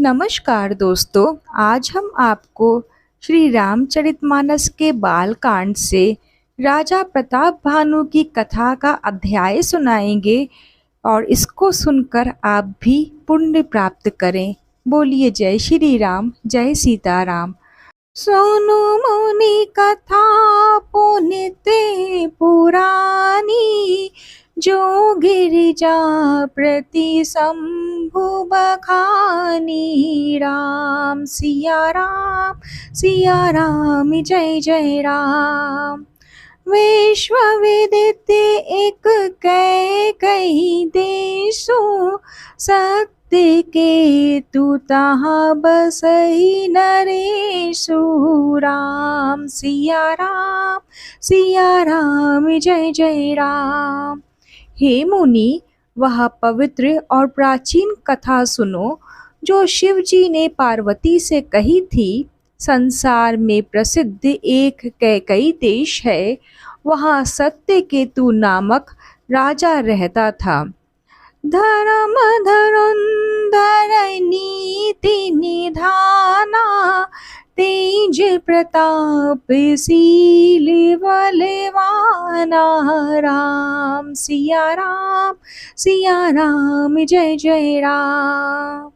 नमस्कार दोस्तों। आज हम आपको श्री रामचरितमानस के बालकांड से राजा प्रताप भानु की कथा का अध्याय सुनाएंगे और इसको सुनकर आप भी पुण्य प्राप्त करें। बोलिए जय श्री राम, जय सीताराम। सोनु मुनि कथा पुनित पुरानी, जो गिरिजा प्रति शंभु बखानी। राम सिया राम जय जय राम। विश्वविदित एक कई देशु, सत्य के तु तहाँ बसई नरेशु। राम सिया राम जय जय राम। हे मुनि, वह पवित्र और प्राचीन कथा सुनो जो शिव जी ने पार्वती से कही थी। संसार में प्रसिद्ध एक कैकई देश है, वहाँ सत्यकेतु नामक राजा रहता था। धर्म धुरंधर नीति निधाना, तेज प्रताप शील बलवाना। राम सिया राम जय जय राम।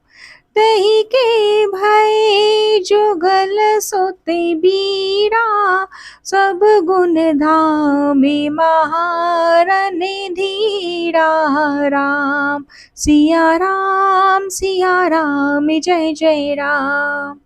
तही के भय जुगल सोते बीरा, सब गुण धामे महारन धीरा। राम सिया राम जय जय राम।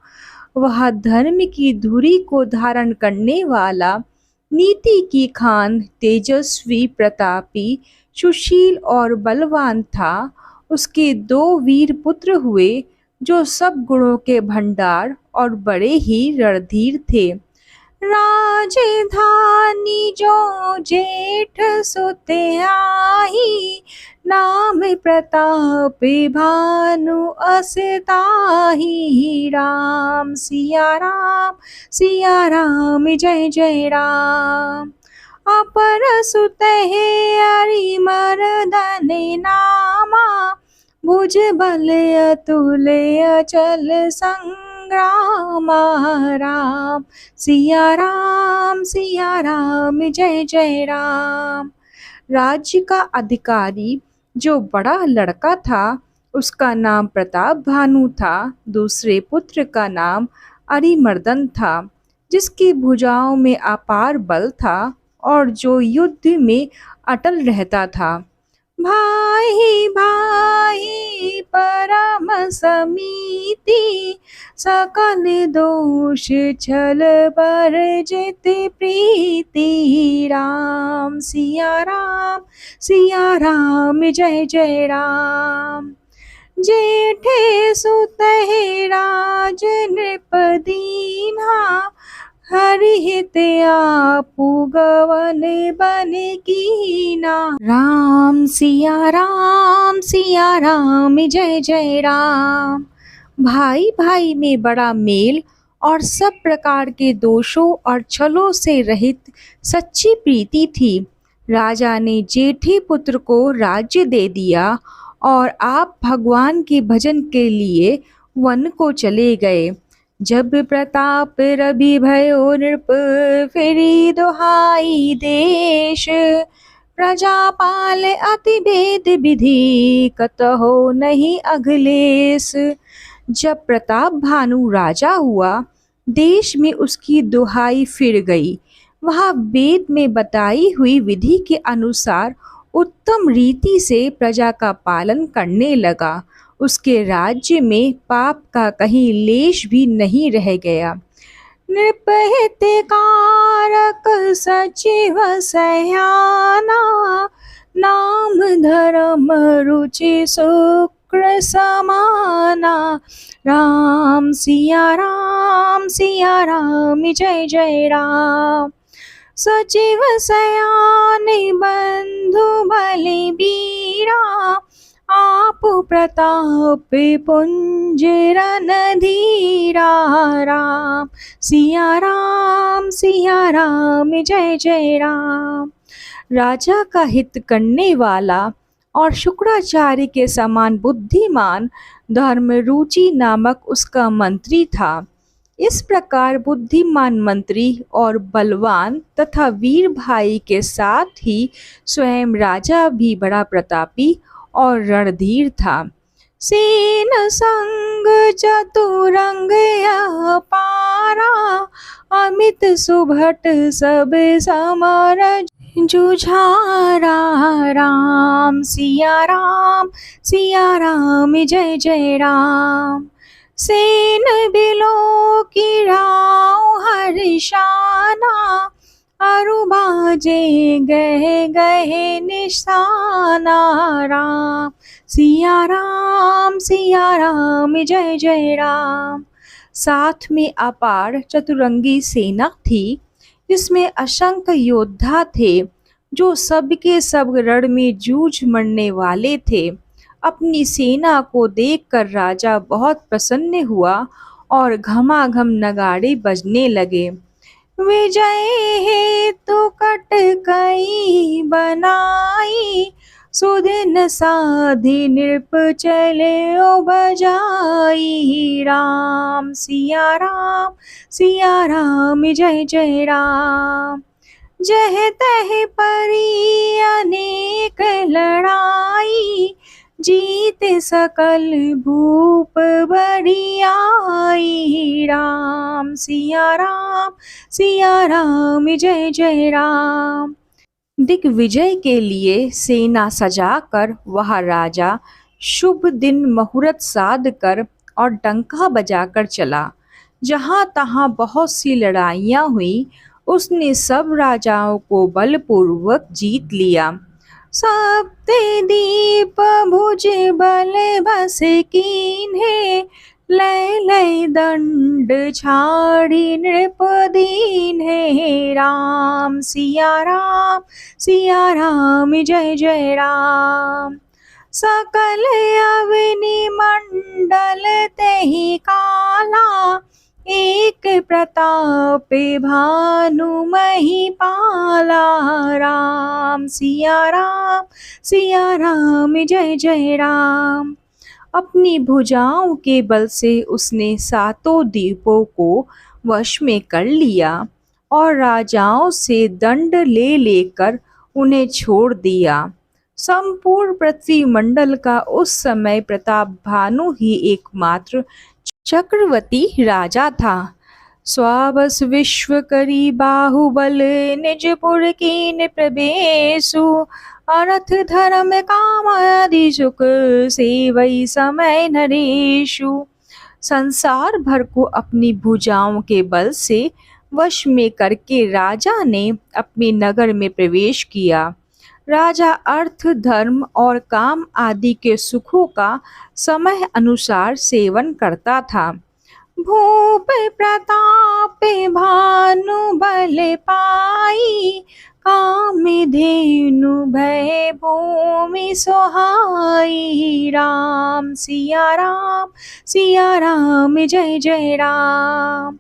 वह धर्म की धुरी को धारण करने वाला, नीति की खान, तेजस्वी, प्रतापी, सुशील और बलवान था। उसके 2 वीर पुत्र हुए जो सब गुणों के भंडार और बड़े ही रणधीर थे। राजधानी जो जेठ सुते आई, नाम प्रताप भानु असताही। राम सिया राम जय जय राम। अपर सुतहे अरि मर्दन नामा, भुज बल अतुल्य अचल संग्रामा। राम सिया राम जय जय राम। राज्य का अधिकारी जो बड़ा लड़का था, उसका नाम प्रताप भानु था। दूसरे पुत्र का नाम अरिमर्दन था, जिसकी भुजाओं में अपार बल था और जो युद्ध में अटल रहता था। भाई भाई परम समीति, सकल दोष छल बरजित प्रीति। राम सिया राम जय जय राम। जेठे सुतहि राज नृप दीन्हा, हरिहित आपु गवन बन कीना। राम सिया राम जय जय राम। भाई भाई में बड़ा मेल और सब प्रकार के दोषों और छलों से रहित सच्ची प्रीति थी। राजा ने जेठे पुत्र को राज्य दे दिया और आप भगवान के भजन के लिए वन को चले गए। जब प्रताप रवि भयो नृप, फिरी दुहाई देश। प्रजापाल अति भेद विधि, कतहो नहीं अखिलेश। जब प्रताप भानु राजा हुआ, देश में उसकी दुहाई फिर गई। वह वेद में बताई हुई विधि के अनुसार उत्तम रीति से प्रजा का पालन करने लगा। उसके राज्य में पाप का कहीं लेश भी नहीं रह गया। नृपहित कारक सचिव सयाना, नाम धर्म रुचि शुक्र समाना। राम सिया राम जय जय राम। सचिव सयान बंधु बलबीरा, आप प्रताप पुंज रणधीरा। राम सिया राम जय जय राम। राजा का हित करने वाला और शुक्राचार्य के समान बुद्धिमान धर्मरुचि नामक उसका मंत्री था। इस प्रकार बुद्धिमान मंत्री और बलवान तथा वीर भाई के साथ ही स्वयं राजा भी बड़ा प्रतापी और रणधीर था। सेन संग चतुरंग अपारा, अमित सुभट सब समर जुझारा। राम सिया राम, सिया राम जय जय राम। सेन बिलो की राव हर्षाना, अरु बाजे गहे गहे निशाना। राम सिया राम, सिया राम जय जय राम। साथ में अपार चतुरंगी सेना थी, जिसमें असंख्य योद्धा थे जो सबके सब रण में जूझ मरने वाले थे। अपनी सेना को देखकर राजा बहुत प्रसन्न हुआ और घमाघम नगाड़े बजने लगे। विजय हेतु कटकई बनाई, सुदिन साधि नृप चले ओ बजाई। राम सिया राम, सिया राम जय जय राम। जह तह परी अनेक लड़ाई, जीत सकल भूप बड़ियाई। राम सिया राम, सिया राम जय जय राम। दिग्विजय के लिए सेना सजाकर वह राजा शुभ दिन मुहूर्त साध कर और डंका बजाकर चला। जहाँ तहाँ बहुत सी लड़ाइयाँ हुई, उसने सब राजाओं को बलपूर्वक जीत लिया। सप्ते दीप भुज बल बस कीन्हे, लय लय दंड छाड़ी नृप दीन्हे। राम सिया राम, सिया राम जय जय राम। सकल अवनि मंडल तेहि काला, एक प्रताप भानु महिपाला। राम सिया राम, सिया राम जय जय राम। अपनी भुजाओं के बल से उसने सातों द्वीपों को वश में कर लिया और राजाओं से दंड ले लेकर उन्हें छोड़ दिया। संपूर्ण पृथ्वी मंडल का उस समय प्रताप भानु ही एकमात्र चक्रवर्ती राजा था। स्वावस विश्व करी बाहुबल, निजपुर कीन प्रवेशु। अर्थ धर्म काम आदि सुख, सेवई समय नरेशु। संसार भर को अपनी भुजाओं के बल से वश में करके राजा ने अपने नगर में प्रवेश किया। राजा अर्थ धर्म और काम आदि के सुखों का समय अनुसार सेवन करता था। भूप प्रताप भानु बल पाई, कामधेनु भय भूमि सोहाई। राम सिया राम, सिया राम जय जय राम।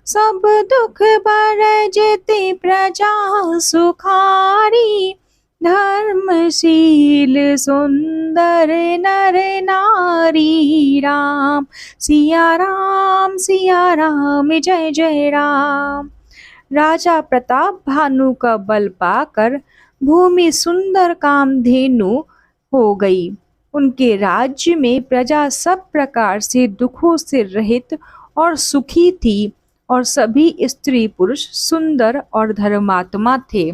सब दुख बरजति प्रजा सुखारी, धर्मशील सुंदर नर नारी। राम सिया राम, सिया राम जय जय राम। राजा प्रताप भानु का बल पाकर भूमि सुंदर कामधेनु हो गई। उनके राज्य में प्रजा सब प्रकार से दुखों से रहित और सुखी थी और सभी स्त्री पुरुष सुंदर और धर्मात्मा थे।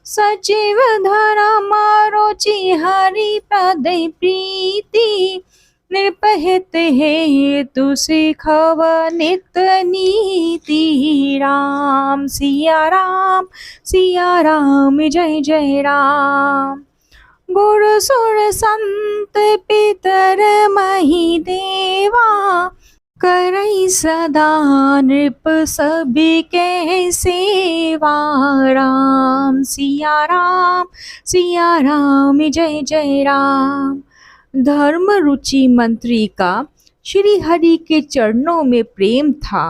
सचिव धर्म रुचि हरि पद प्रीति, नृपहित हेतु सिखव नित नीति। राम सिया राम, सिया राम जय जय राम। गुरु सुर संत पितर मही देवा, करई सदा नृप सबके सेवा। राम सिया राम, सिया राम जय जय राम। धर्म रुचि मंत्री का श्री हरि के चरणों में प्रेम था।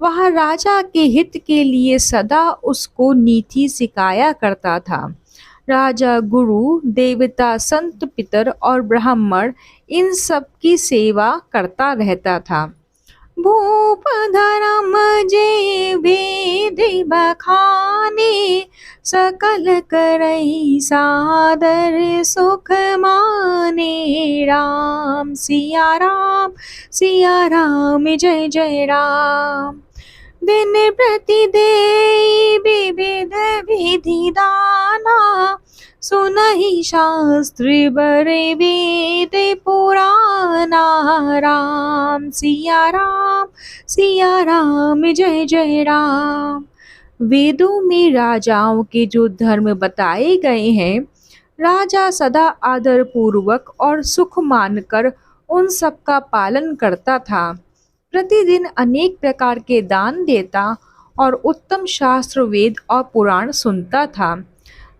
वह राजा के हित के लिए सदा उसको नीति सिखाया करता था। राजा, गुरु, देवता, संत, पितर और ब्राह्मण इन सब की सेवा करता रहता था। भूप धर्म जे वेद बखाने, सकल करई सादर सुख माने। राम सिया राम जय जय राम। दिन प्रति देई विविध विधि दाना, सुनहि शास्त्र बरे वेद पुराना। राम सिया राम जय जय राम। वेदों में राजाओं के जो धर्म बताए गए हैं, राजा सदा आदर पूर्वक और सुख मानकर उन सब का पालन करता था। प्रतिदिन अनेक प्रकार के दान देता और उत्तम शास्त्र, वेद और पुराण सुनता था।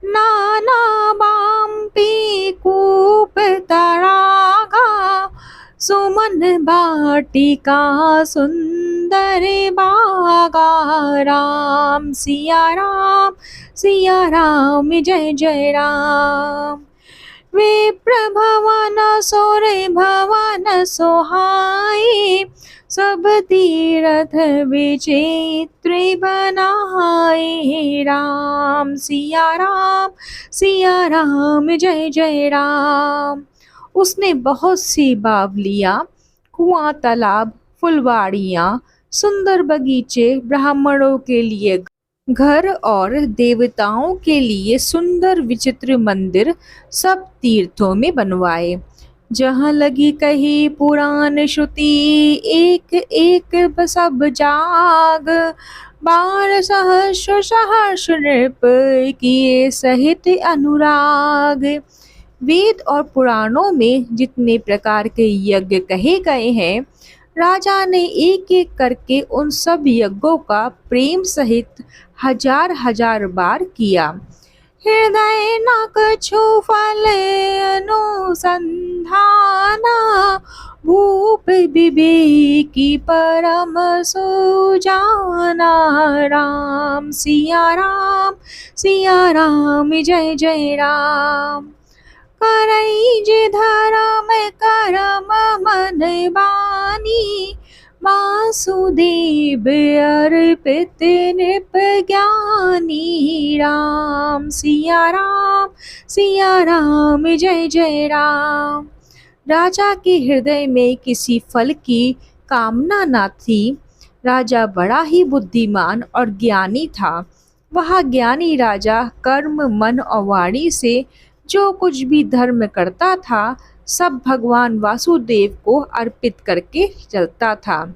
नाना बाम्पी कूप तड़ागा, सुमन बाटिका सुंदर बागा। राम सिया राम जय जय राम। विप्र भवन सोरे भवन सोहाए, सब तीरथ विचित्र बनाए। राम सिया राम जय जय राम। उसने बहुत सी बावलियाँ, कुआं, तालाब, फुलवाड़ियाँ, सुंदर बगीचे, ब्राह्मणों के लिए घर और देवताओं के लिए सुंदर विचित्र मंदिर सब तीर्थों में बनवाए। जहाँ लगी कही पुराण श्रुति, एक एक सब जाग। बार सहस्र सहर्ष नृप, किए सहित अनुराग। वेद और पुराणों में जितने प्रकार के यज्ञ कहे गए हैं, राजा ने एक एक करके उन सब यज्ञों का प्रेम सहित हजार हजार बार किया। हृदय न कछु फल अनुसंधाना, भूप विवेकी परम सुजाना। राम सिया राम जय जय राम। करई जे धर्म करम मन बानी, वासुदेव अर्पित नृप ज्ञानी। राम सिया राम जय जय राम। राजा के हृदय में किसी फल की कामना न थी। राजा बड़ा ही बुद्धिमान और ज्ञानी था। वह ज्ञानी राजा कर्म, मन और वाणी से जो कुछ भी धर्म करता था, सब भगवान वासुदेव को अर्पित करके चलता था।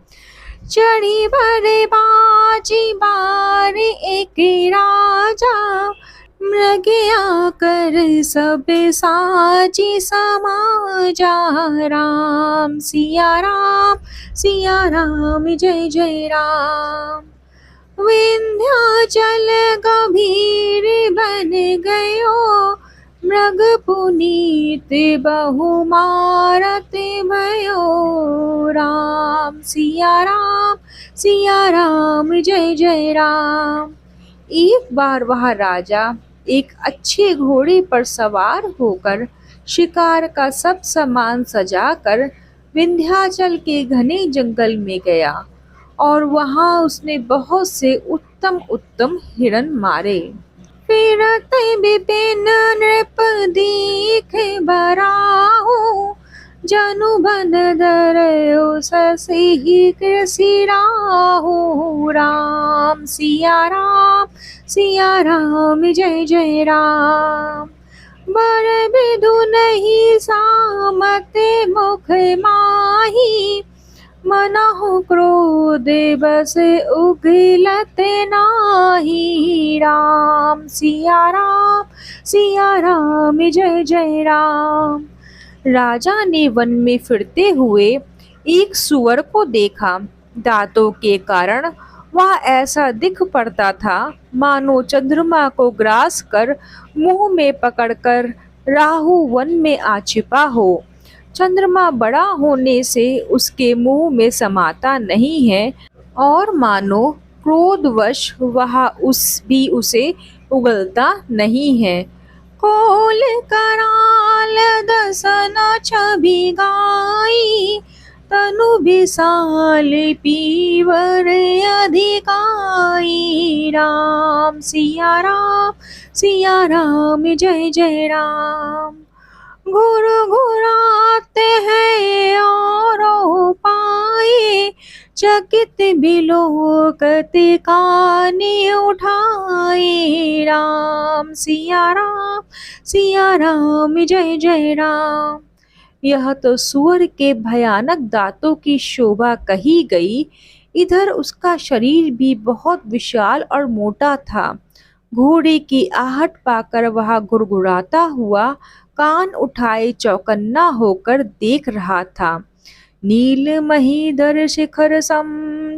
चढ़ी बड़े बाजी बार एक राजा, मृग आकर सब साजी समाजा। राम सिया राम जय जय राम। विंध्याचल गंभीर बन गयो, मृग पुनीत बहुमारत भयो। राम सिया राम जय जय राम। एक बार वह राजा एक अच्छे घोड़े पर सवार होकर शिकार का सब सामान सजाकर विंध्याचल के घने जंगल में गया और वहां उसने बहुत से उत्तम उत्तम हिरण मारे। फिरत विपिन नृप दीख बराहु, जनु बन धरयो ससी कृषि राहु। राम सिया राम जय जय राम। बर बिदु नहीं सामत मुख माही, मनहु क्रोध बस उगलत नाही। राम सिया राम जय जय राम। राजा ने वन में फिरते हुए एक सुअर को देखा। दांतों के कारण वह ऐसा दिख पड़ता था मानो चंद्रमा को ग्रास कर मुंह में पकड़कर राहु वन में आ छिपा हो। चंद्रमा बड़ा होने से उसके मुंह में समाता नहीं है और मानो क्रोधवश वह उसे उगलता नहीं है। कोल कराल दसन छवि गाई, तनु विशाल पीवर अधिकाई। राम सिया राम जय जय राम। घुर घुराते हैं और पाए, चकित बिलोकत काने उठाए। राम सिया राम जय जय राम। यह तो सूअर के भयानक दांतों की शोभा कही गई। इधर उसका शरीर भी बहुत विशाल और मोटा था। घोड़े की आहट पाकर वह गुड़गुड़ाता हुआ कान उठाए चौकन्ना होकर देख रहा था। नील महीधर शिखर सम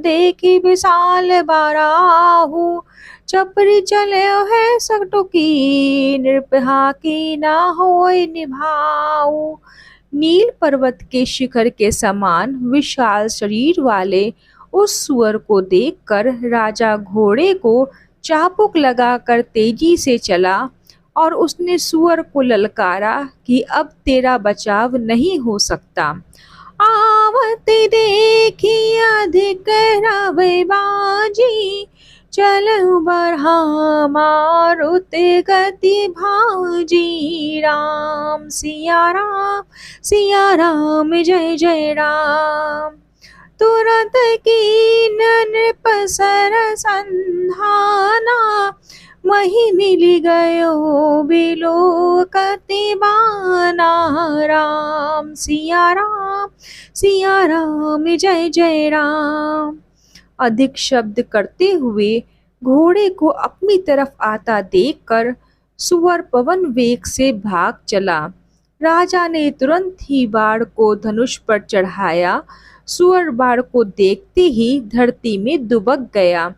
देखी विशाल बाराहु, चपरी चले है सकटुकी नृपहा की ना होय निभाऊ। नील पर्वत के शिखर के समान विशाल शरीर वाले उस सुअर को देखकर राजा घोड़े को चाबुक लगाकर तेजी से चला और उसने सुअर को ललकारा कि अब तेरा बचाव नहीं हो सकता। आवत देखी अधिक रवे बाजी, चल बढ़ा मारुत गति भाजी। राम सिया राम जय जय राम। तुरंत कीन नृप संधाना, मही मिल गयो बिलोकति बाना। राम सिया राम जय जय राम। अधिक शब्द करते हुए घोड़े को अपनी तरफ आता देखकर सुअर पवन वेग से भाग चला। राजा ने तुरंत ही बाण को धनुष पर चढ़ाया। सुअर बाण को देखते ही धरती में दुबक गया।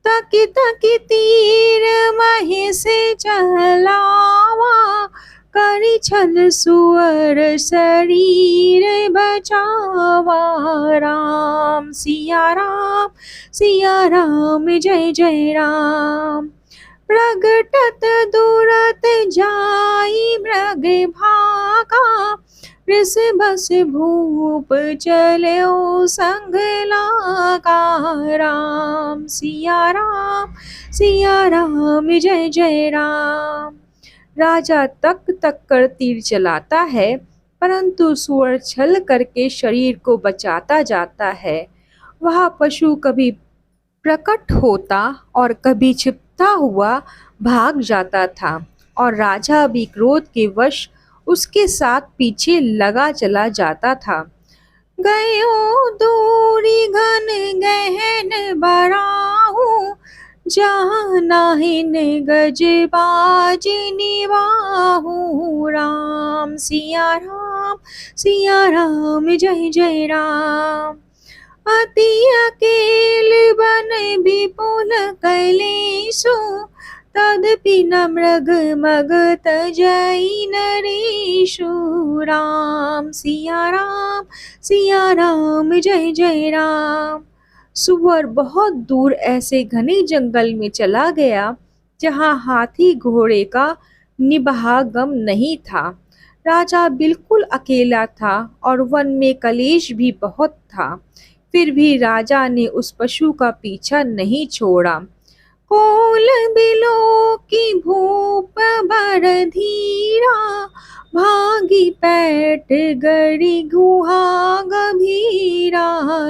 तकी तकी तीर मही से चलावा, करी छल सुअर शरीर बचावा। राम सिया राम जय जय राम। प्रगटत दूरत जाई मृग भागा, ऋष बस भूप चलो संग लागा। राम सिया राम जय जय राम। राजा तक तक कर तीर चलाता है, परंतु सुअर छल करके शरीर को बचाता जाता है। वह पशु कभी प्रकट होता और कभी छिपता हुआ भाग जाता था और राजा भी क्रोध के वश उसके साथ पीछे लगा चला जाता था। गयो दूरी घन गहन बराहू, जहाँ नाहिन गज बाज निवाहू। राम सिया राम जय जय राम। अति अकेल बन विपुल कैलेशु, तदपि न मृग मग तजई नरेशु। राम सिया राम जय जय राम। सुअर बहुत दूर ऐसे घने जंगल में चला गया जहाँ हाथी घोड़े का निबाह गम नहीं था। राजा बिल्कुल अकेला था और वन में कलेश भी बहुत था। फिर भी राजा ने उस पशु का पीछा नहीं छोड़ा। कोल बिलो की भूप भर धीरा, भागी पैठ गड़ी गुहा गभीरा।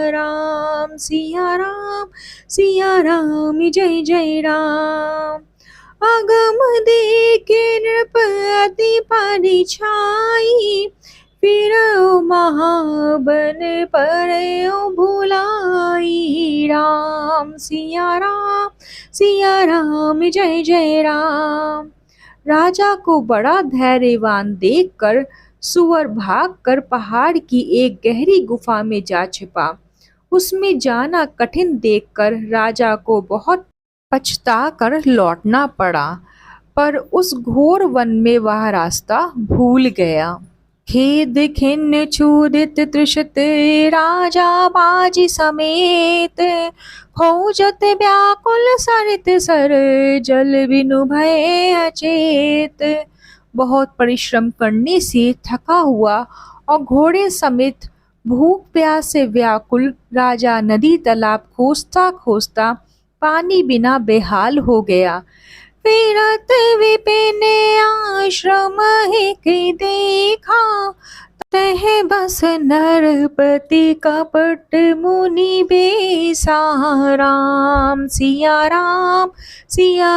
राम सिया राम जय जय राम। अगम देखे नृप अति परिछाई, फिर महाबन परे भुलाई। राम सिया राम जय जय राम। राजा को बड़ा धैर्यवान देखकर सुअर भागकर पहाड़ की एक गहरी गुफा में जा छिपा। उसमें जाना कठिन देखकर राजा को बहुत पछता कर लौटना पड़ा, पर उस घोर वन में वह रास्ता भूल गया। खेद खिन्न क्षुधित तृषित राजा बाजी समेत, खोजत व्याकुल सरित सर जल बिनु भय अचेत। बहुत परिश्रम करने से थका हुआ और घोड़े समेत भूख प्यास से व्याकुल राजा नदी तालाब खोजता खोजता पानी बिना बेहाल हो गया। फिरत विपिन आश्रम एक देखा, तह बस नरपति कपट मुनि बेसा। राम सिया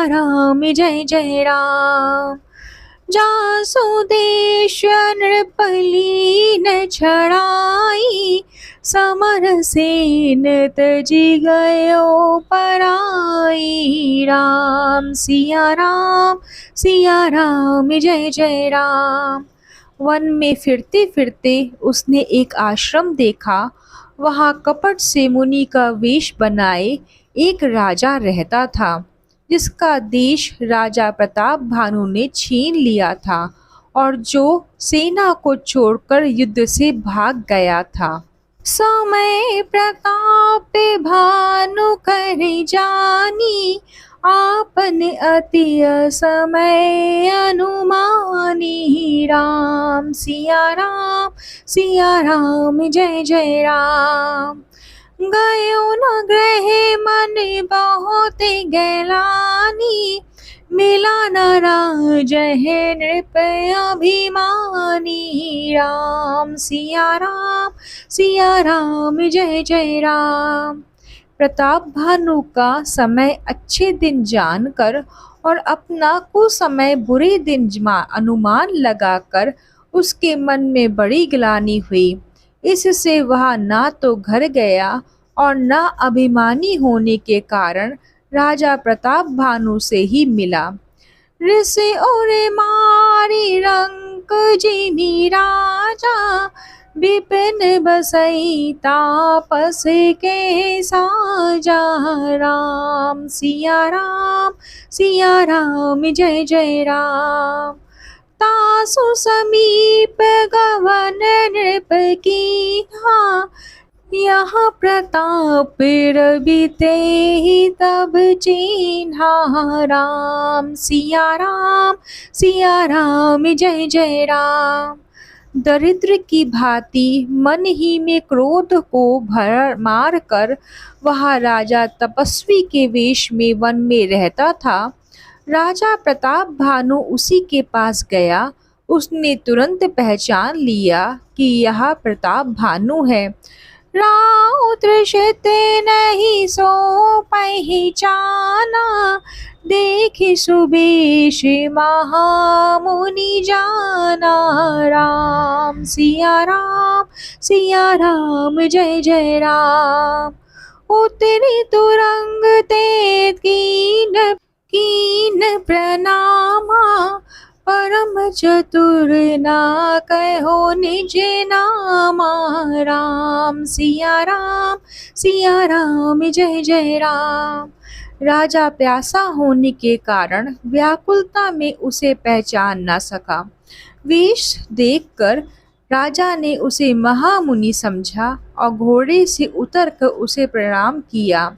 राम जय जय राम। जासु देश नृपली न छड़ाई, समर सेन तजी गयो पराई। राम सिया राम जय जय राम। वन में फिरते फिरते उसने एक आश्रम देखा। वहाँ कपट से मुनि का वेश बनाए एक राजा रहता था, जिसका देश राजा प्रताप भानु ने छीन लिया था और जो सेना को छोड़कर युद्ध से भाग गया था। समय प्रताप भानु कर जानी, आपन अति समय अनुमानी। राम सिया राम जय जय राम। गयो न ग्रह मन बहुत गैलानी, मिला न राज है नृप अभिमानी। राम सिया राम जय जय राम। प्रताप भानु का समय अच्छे दिन जानकर और अपना कुसमय बुरे दिन अनुमान लगाकर उसके मन में बड़ी ग्लानि हुई। इससे वह ना तो घर गया और ना अभिमानी होने के कारण राजा प्रताप भानु से ही मिला। ऋषि और मारी रंक जिनी राजा, विपिन बसई तापस के साजा। राम सिया राम जय जय राम। तासु समीप गवन नृप कीन्हा, यहाँ प्रताप रविते ही तब चिन्हा। राम सिया राम जय जय राम। दरिद्र की भांति मन ही में क्रोध को भर मार कर वह राजा तपस्वी के वेश में वन में रहता था। राजा प्रताप भानु उसी के पास गया। उसने तुरंत पहचान लिया कि यह प्रताप भानु है। राउत्र क्षिते नहीं सो पहचाना, देखि सुबेश महामुनि जाना। राम सिया राम जय जय राम। उतरी तुरंग ते कीन प्रणामा, परम चतुर ना कहो निज नामा। राम सिया राम जय जय राम। राजा प्यासा होने के कारण व्याकुलता में उसे पहचान न सका। वेश देखकर राजा ने उसे महामुनि समझा और घोड़े से उतरकर उसे प्रणाम किया,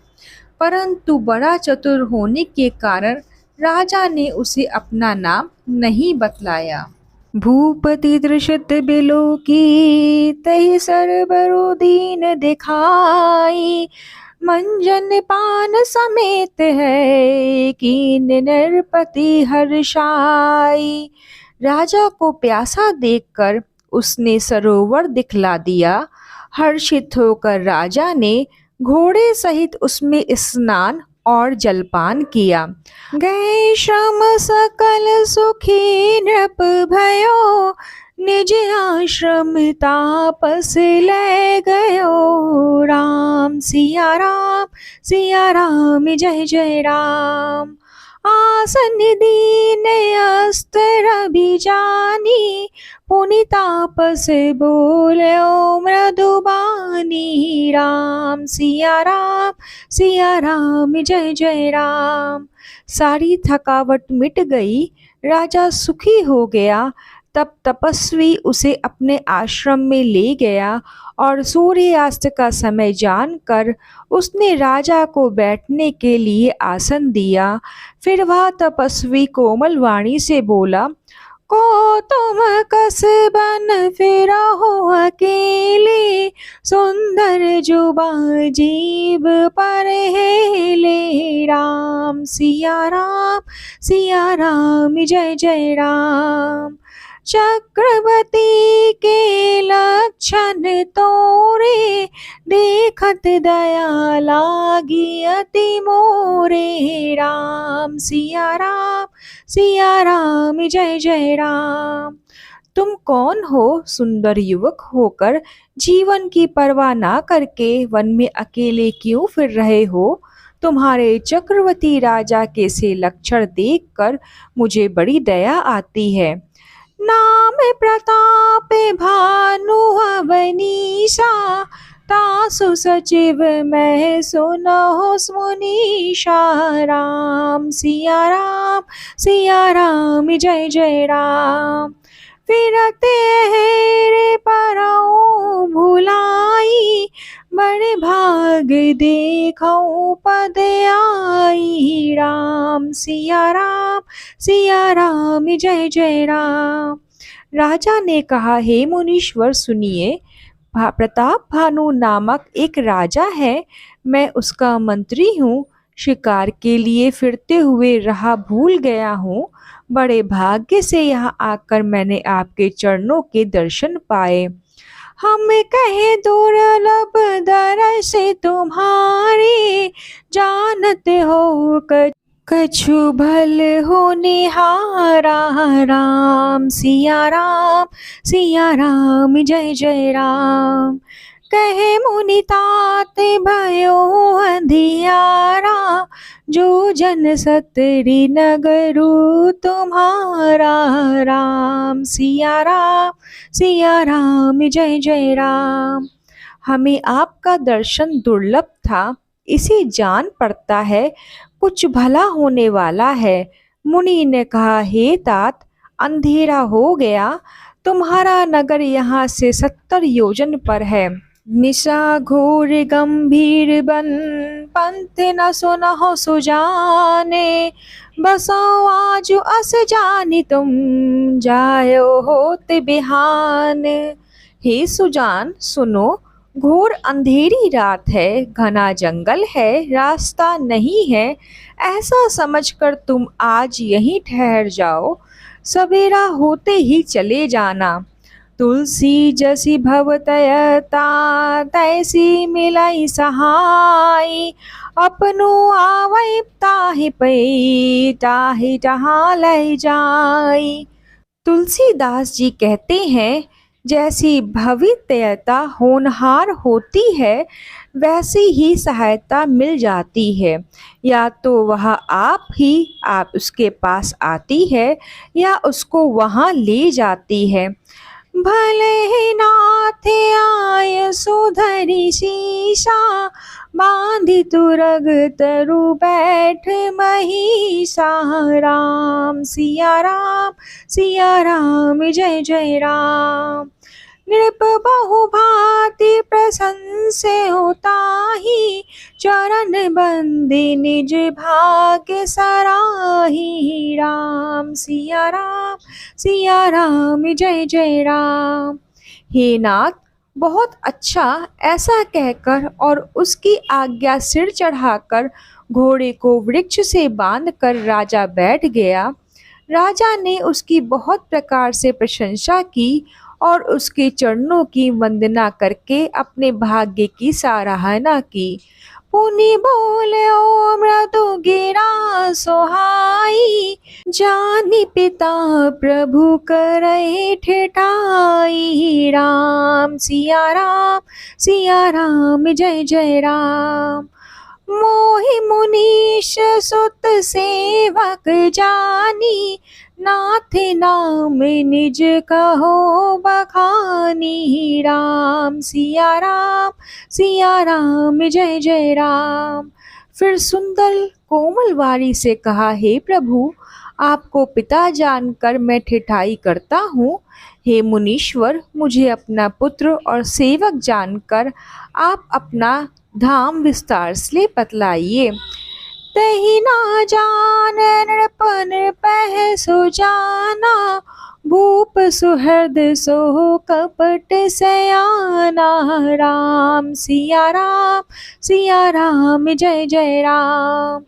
परंतु बड़ा चतुर होने के कारण राजा ने उसे अपना नाम नहीं बतलाया। भूपति दृशत बिलो की, तहि सरबरो दीन दिखाई। मंजन पान समेत है, कीन नरपति हर्षाई। राजा को प्यासा देखकर उसने सरोवर दिखला दिया। हर्षित होकर राजा ने घोड़े सहित उसमें स्नान और जलपान किया। गए श्रम सकल सुखी नृप भयो, निज आश्रम तापस ले गयो। राम सिया राम जय जय राम। आसन दीन अस्त्र जानी, पुनि तापस बोलो मृदुबानी। राम सिया राम जय जय राम। सारी थकावट मिट गई, राजा सुखी हो गया। तब तपस्वी उसे अपने आश्रम में ले गया और सूर्यास्त का समय जानकर उसने राजा को बैठने के लिए आसन दिया। फिर वह तपस्वी कोमल वाणी से बोला, को तुम कस बन फिरा हो अकेले, सुंदर जुबा जीभ पर हेले। राम सिया राम जय जय राम। चक्रवर्ती के लक्षण तोरे, देखत दया लागी अति मोरे। राम सिया राम जय जय राम। तुम कौन हो सुंदर युवक होकर, जीवन की परवाह ना करके वन में अकेले क्यों फिर रहे हो? तुम्हारे चक्रवर्ती राजा के से लक्षण देखकर मुझे बड़ी दया आती है। नाम प्रताप भानु अवनीशा, तासु सचिव मैं सुनो मुनीषा। राम सिया राम जय जय राम। फिरते हेरे परौ भुलाई, बड़े भाग देखौ पद आई। राम सिया राम जय जय राम। राजा ने कहा, हे मुनीश्वर सुनिए, प्रताप भानु नामक एक राजा है, मैं उसका मंत्री हूँ। शिकार के लिए फिरते हुए राह भूल गया हूँ। बड़े भाग्य से यहाँ आकर मैंने आपके चरणों के दर्शन पाए। हम कहे दुर्लभ दर्श तुम्हारे, जानते हो कछु भल हो निहारा। राम सिया राम जय जय राम। कहे मुनि तात भयो अंधियारा, जो जन सतरी नगरु तुम्हारा। राम सिया राम जय जय राम। हमें आपका दर्शन दुर्लभ था, इसे जान पड़ता है कुछ भला होने वाला है। मुनि ने कहा, हे तात, अंधेरा हो गया, तुम्हारा नगर यहाँ से 70 योजन पर है। निशा घोर गंभीर बन, पंथ न सुनहो सुजाने, बसो आज अस जानी तुम, जायो होत बिहान। हे सुजान सुनो, घोर अंधेरी रात है, घना जंगल है, रास्ता नहीं है, ऐसा समझकर तुम आज यहीं ठहर जाओ, सवेरा होते ही चले जाना। तुलसी जसी भवतयता, तैसी मिलाई सहाय, अपनो आवै ताहि पै, ताहि तहाँ लय जाय। तुलसीदास जी कहते हैं, जैसी भवितयता होनहार होती है, वैसी ही सहायता मिल जाती है। या तो वह आप उसके पास आती है, या उसको वहाँ ले जाती है। भले ही नाथ आय सुधरी शीशा, बांधी तुरग तरु बैठ महिषा। राम सिया राम जय जय राम। नृप बहु भांति प्रशंसे होताही, चरण बंदी निज भाग्य सराही। राम सिया राम जय जय राम। हे नाथ, बहुत अच्छा, ऐसा कहकर और उसकी आज्ञा सिर चढ़ाकर घोड़े को वृक्ष से बांधकर राजा बैठ गया। राजा ने उसकी बहुत प्रकार से प्रशंसा की और उसके चरणों की वंदना करके अपने भाग्य की सराहना की। पुनि बोले ओ मृदु गिरा सोहाई, जानी पिता प्रभु करहि ठेठाई। राम सिया राम जय जय राम। मोहि मुनीश सुत सेवक जानी, नाथ नाम निज कहो बखानी। राम सिया राम जय जय राम। फिर सुंदर कोमल वाणी से कहा, हे प्रभु, आपको पिता जानकर मैं ठिठाई करता हूँ। हे मुनीश्वर, मुझे अपना पुत्र और सेवक जानकर आप अपना धाम विस्तार से बतलाइए। तही ना जान नृप नृपह सुजाना, भूप सुहृद सो कपट सयाना। राम सिया राम, सिया राम जय जय राम।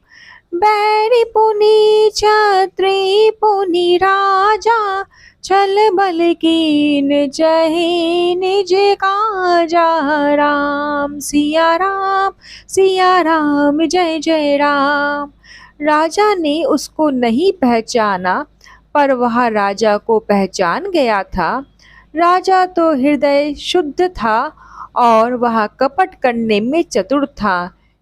बैरी पुनि छत्री पुनि राजा, छल बल कीन चहे निज काजा। राम सिया राम, सिया राम जय जय राम। राजा ने उसको नहीं पहचाना, पर वह राजा को पहचान गया था। राजा तो हृदय शुद्ध था और वह कपट करने में चतुर था।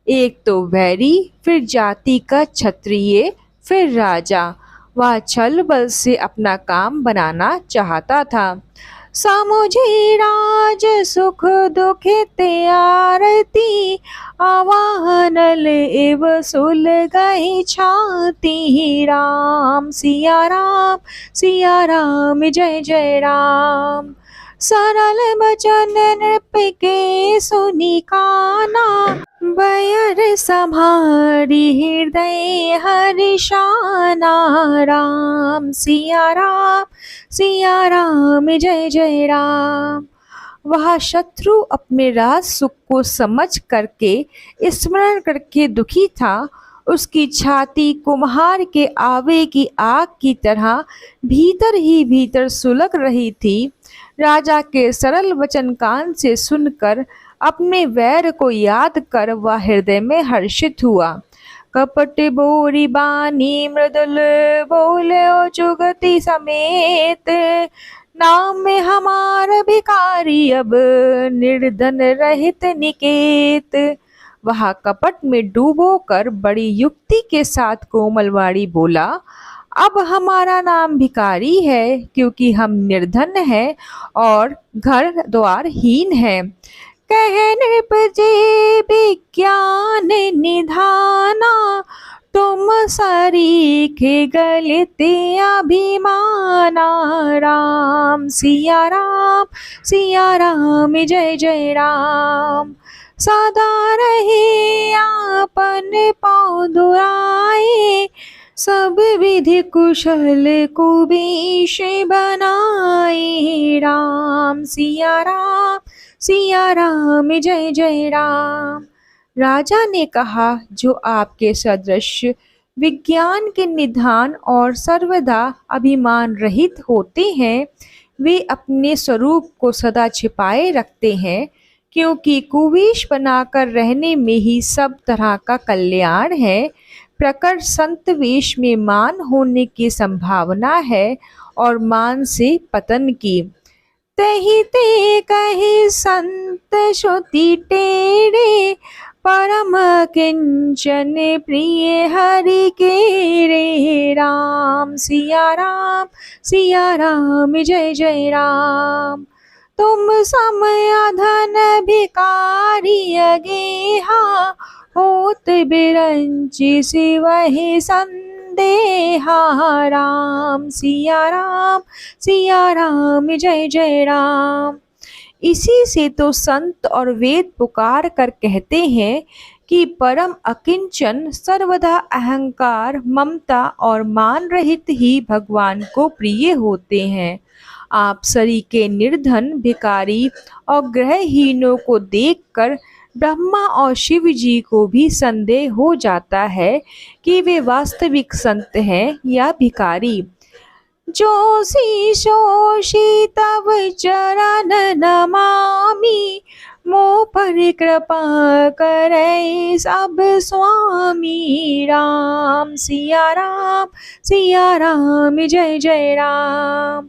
एक तो वैरी, फिर जाति का क्षत्रिय, फिर राजा। वह छल बल से अपना काम बनाना चाहता था। सामुझे राज सुख दुख त्यारती, आवाहनल एव सुल गई छाती। राम सिया राम, सिया राम जय जय राम। सरल बचन नृप के सुनि काना, बयर सम्हारी हृदय हर्षाना। राम सिया राम, सिया राम जय जय राम। वह शत्रु अपने राज सुख को समझ करके स्मरण करके दुखी था। उसकी छाती कुम्हार के आवे की आग की तरह भीतर ही भीतर सुलग रही थी। राजा के सरल वचन कान से सुनकर अपने वैर को याद कर वह हृदय में हर्षित हुआ। कपट बोरी बानी मृदुल बोलो जुगति समेत, नाम में हमार भिखारी अब निर्धन रहित निकेत। वह कपट में डूबो कर बड़ी युक्ति के साथ कोमलवाड़ी बोला, अब हमारा नाम भिखारी है, क्योंकि हम निर्धन हैं और घर द्वार हीन हैं। कह नृप जे विज्ञान निधाना, तुम सरीखे गलित अभिमाना। राम सिया राम, सिया राम जय जय राम। सदा रहे आपन पाँव धुआए, सब विधि कुशल कुबेश बनाए। राम सिया राम, सिया राम जय जय राम। राजा ने कहा, जो आपके सदृश विज्ञान के निधान और सर्वदा अभिमान रहित होते हैं, वे अपने स्वरूप को सदा छिपाए रखते हैं, क्योंकि कुवेश बनाकर रहने में ही सब तरह का कल्याण है। प्रकट संत वेश में मान होने की संभावना है और मान से पतन की। तही ते कही संत श्रुति टेढ़े, परम किंचन प्रिय हरि के रे। राम सिया राम, सिया राम जय जय राम। तुम समय धन भिकारी अगेहा, होत बिरंची सिवहि संदेहा। राम सिया राम, सिया राम जय जय राम। इसी से तो संत और वेद पुकार कर कहते हैं कि परम अकिंचन, सर्वदा अहंकार, ममता और मान रहित ही भगवान को प्रिय होते हैं। आप सरी के निर्धन, भिकारी और ग्रहहीनों को देखकर ब्रह्मा और शिव जी को भी संदेह हो जाता है कि वे वास्तविक संत हैं या भिखारी। जो शोषी तव चरण नमामि, मोह पर कृपा करे सब स्वामी। राम सिया राम, सिया राम जय जय राम।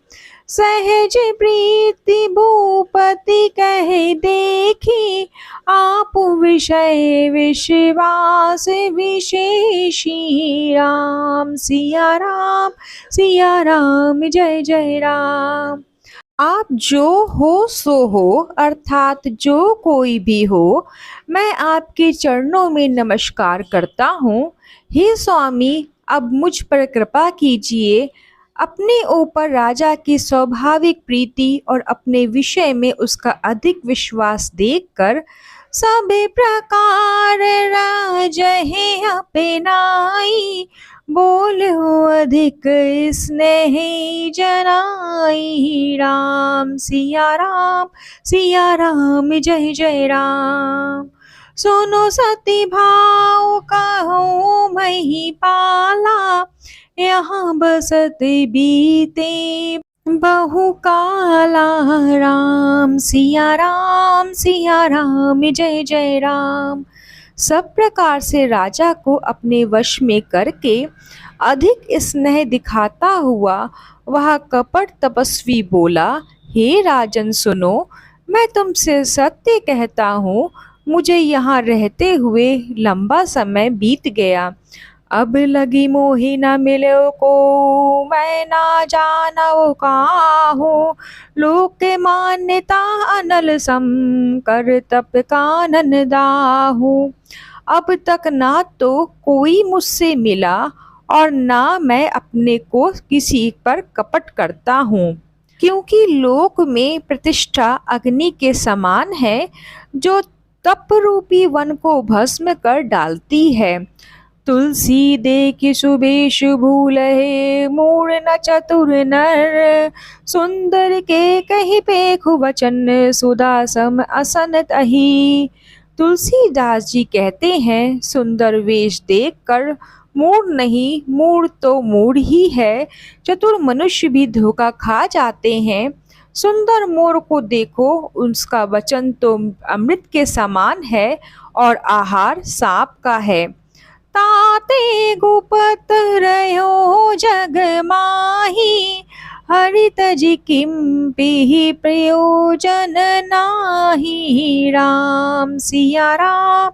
सहज प्रीति भूपति कह देखी, आप विषय विश्वास विशेषी। राम सिया राम, सिया राम जय जय राम। आप जो हो सो हो, अर्थात जो कोई भी हो, मैं आपके चरणों में नमस्कार करता हूँ। हे स्वामी, अब मुझ पर कृपा कीजिए। अपने ऊपर राजा की स्वाभाविक प्रीति और अपने विषय में उसका अधिक विश्वास देखकर सब प्रकार राजहे अपनाई, बोलो अधिक स्नेही जनाई। राम सिया राम जय जय राम। सुनो सती भाव कहो मही पाला, यहाँ बसत बीते बहु काला। राम सिया राम जय जय राम। सब प्रकार से राजा को अपने वश में करके अधिक स्नेह दिखाता हुआ वह कपट तपस्वी बोला, हे राजन सुनो, मैं तुमसे सत्य कहता हूँ, मुझे यहाँ रहते हुए लंबा समय बीत गया। अब लगी मोहि न मिलो को, मैं ना जानो काहू। लोक के मान्यता अनल सम, कर तप कानन दाहू। अब तक ना तो कोई मुझसे मिला और ना मैं अपने को किसी पर कपट करता हूँ, क्योंकि लोक में प्रतिष्ठा अग्नि के समान है, जो तप रूपी वन को भस्म कर डालती है। तुलसी देखि सुबेश भूलहे, मूढ़ न चतुर नर। सुंदर के कहि पेखु वचन, सुधा सम असन तही। तुलसीदास जी कहते हैं, सुंदर वेश देखकर मूढ़ नहीं, मूढ़ तो मूढ़ ही है, चतुर मनुष्य भी धोखा खा जाते हैं। सुंदर मोर को देखो, उसका वचन तो अमृत के समान है और आहार सांप का है। ताते गुपत रहो जग माही, हरित जी किम्पि प्रयोजन नाही। राम सिया राम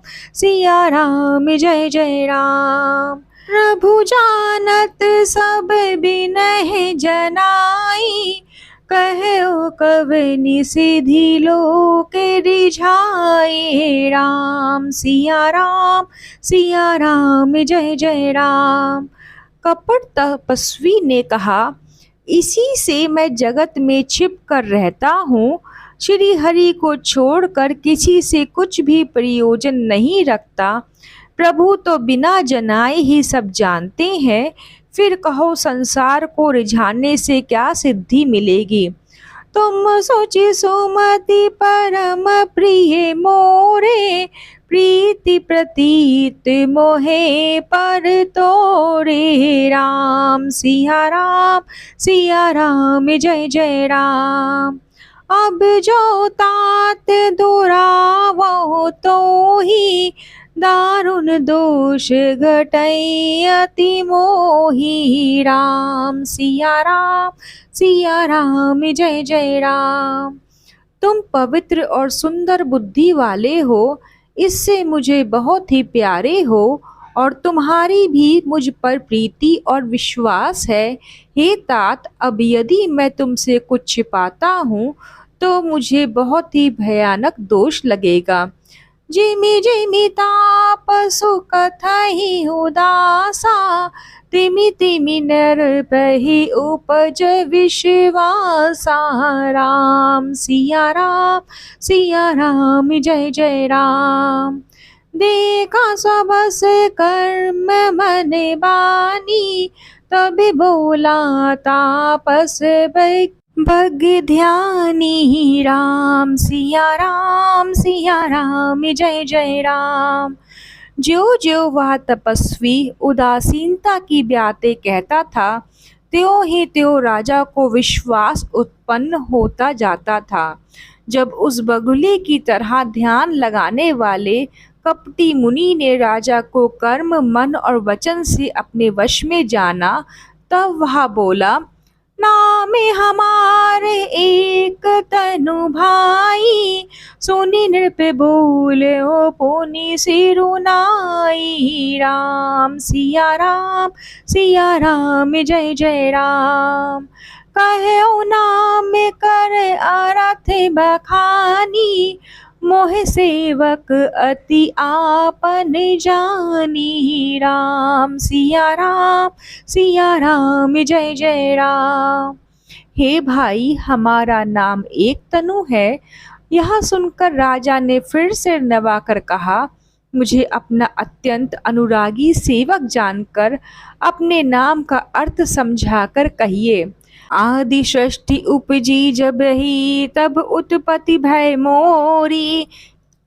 जय जय राम। प्रभु जानत सब बिनहि जनाई, कहो कवनि सिधि लोक रिझाई। राम सिया राम जय जय राम। कपट तपस्वी ने कहा, इसी से मैं जगत में छिप कर रहता हूँ, श्री हरि को छोड़कर किसी से कुछ भी प्रयोजन नहीं रखता। प्रभु तो बिना जनाए ही सब जानते हैं, फिर कहो संसार को रिझाने से क्या सिद्धि मिलेगी। तुम सोचि सुमति परम प्रिय मोरे, प्रीति प्रतीत मोहे पर तोरे। राम सिया राम जय जय राम। अब जो तात दुरावो तो ही, दारुण दोष घटई अति मोही। राम सिया राम जय जय राम। तुम पवित्र और सुंदर बुद्धि वाले हो, इससे मुझे बहुत ही प्यारे हो, और तुम्हारी भी मुझ पर प्रीति और विश्वास है। हे तात, अब यदि मैं तुमसे कुछ छिपाता हूँ तो मुझे बहुत ही भयानक दोष लगेगा। जिमि जिमि तापसु कथहि उदासा, तिमि तिमि नरपहि उपज विश्वासा। राम सिया राम जय जय राम। देखा सबस कर्म मन बानी, तभी बोला तापस भग ध्यानी। राम सिया राम जय जय राम। ज्यो ज्यो वह तपस्वी उदासीनता की बातें कहता था, त्यों ही त्यों राजा को विश्वास उत्पन्न होता जाता था। जब उस बगुले की तरह ध्यान लगाने वाले कपटी मुनि ने राजा को कर्म मन और वचन से अपने वश में जाना, तब वह बोला, नामे हमारे एक तनु भाई, सुनि नृप बोले ओ पुनि सिरुनाई। राम सिया राम जय जय राम। कहो नाम कर अरथ बखानी, मोह सेवक अति आपन जानी। राम सिया राम जय जय राम। हे भाई, हमारा नाम एक तनु है। यह सुनकर राजा ने फिर सिर नवाकर कहा, मुझे अपना अत्यंत अनुरागी सेवक जानकर अपने नाम का अर्थ समझाकर कहिए। आदि सृष्टि उपजी जब ही तब उत्पत्ति भय मोरी,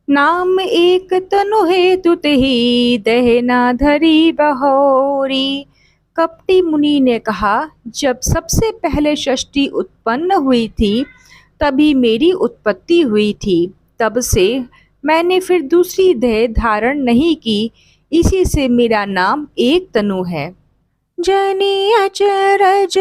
नाम एक तनु हेतु तेहि दहना धरी बहोरी। कपटी मुनि ने कहा, जब सबसे पहले सृष्टि उत्पन्न हुई थी तभी मेरी उत्पत्ति हुई थी। तब से मैंने फिर दूसरी देह धारण नहीं की, इसी से मेरा नाम एक तनु है। जनि अचरज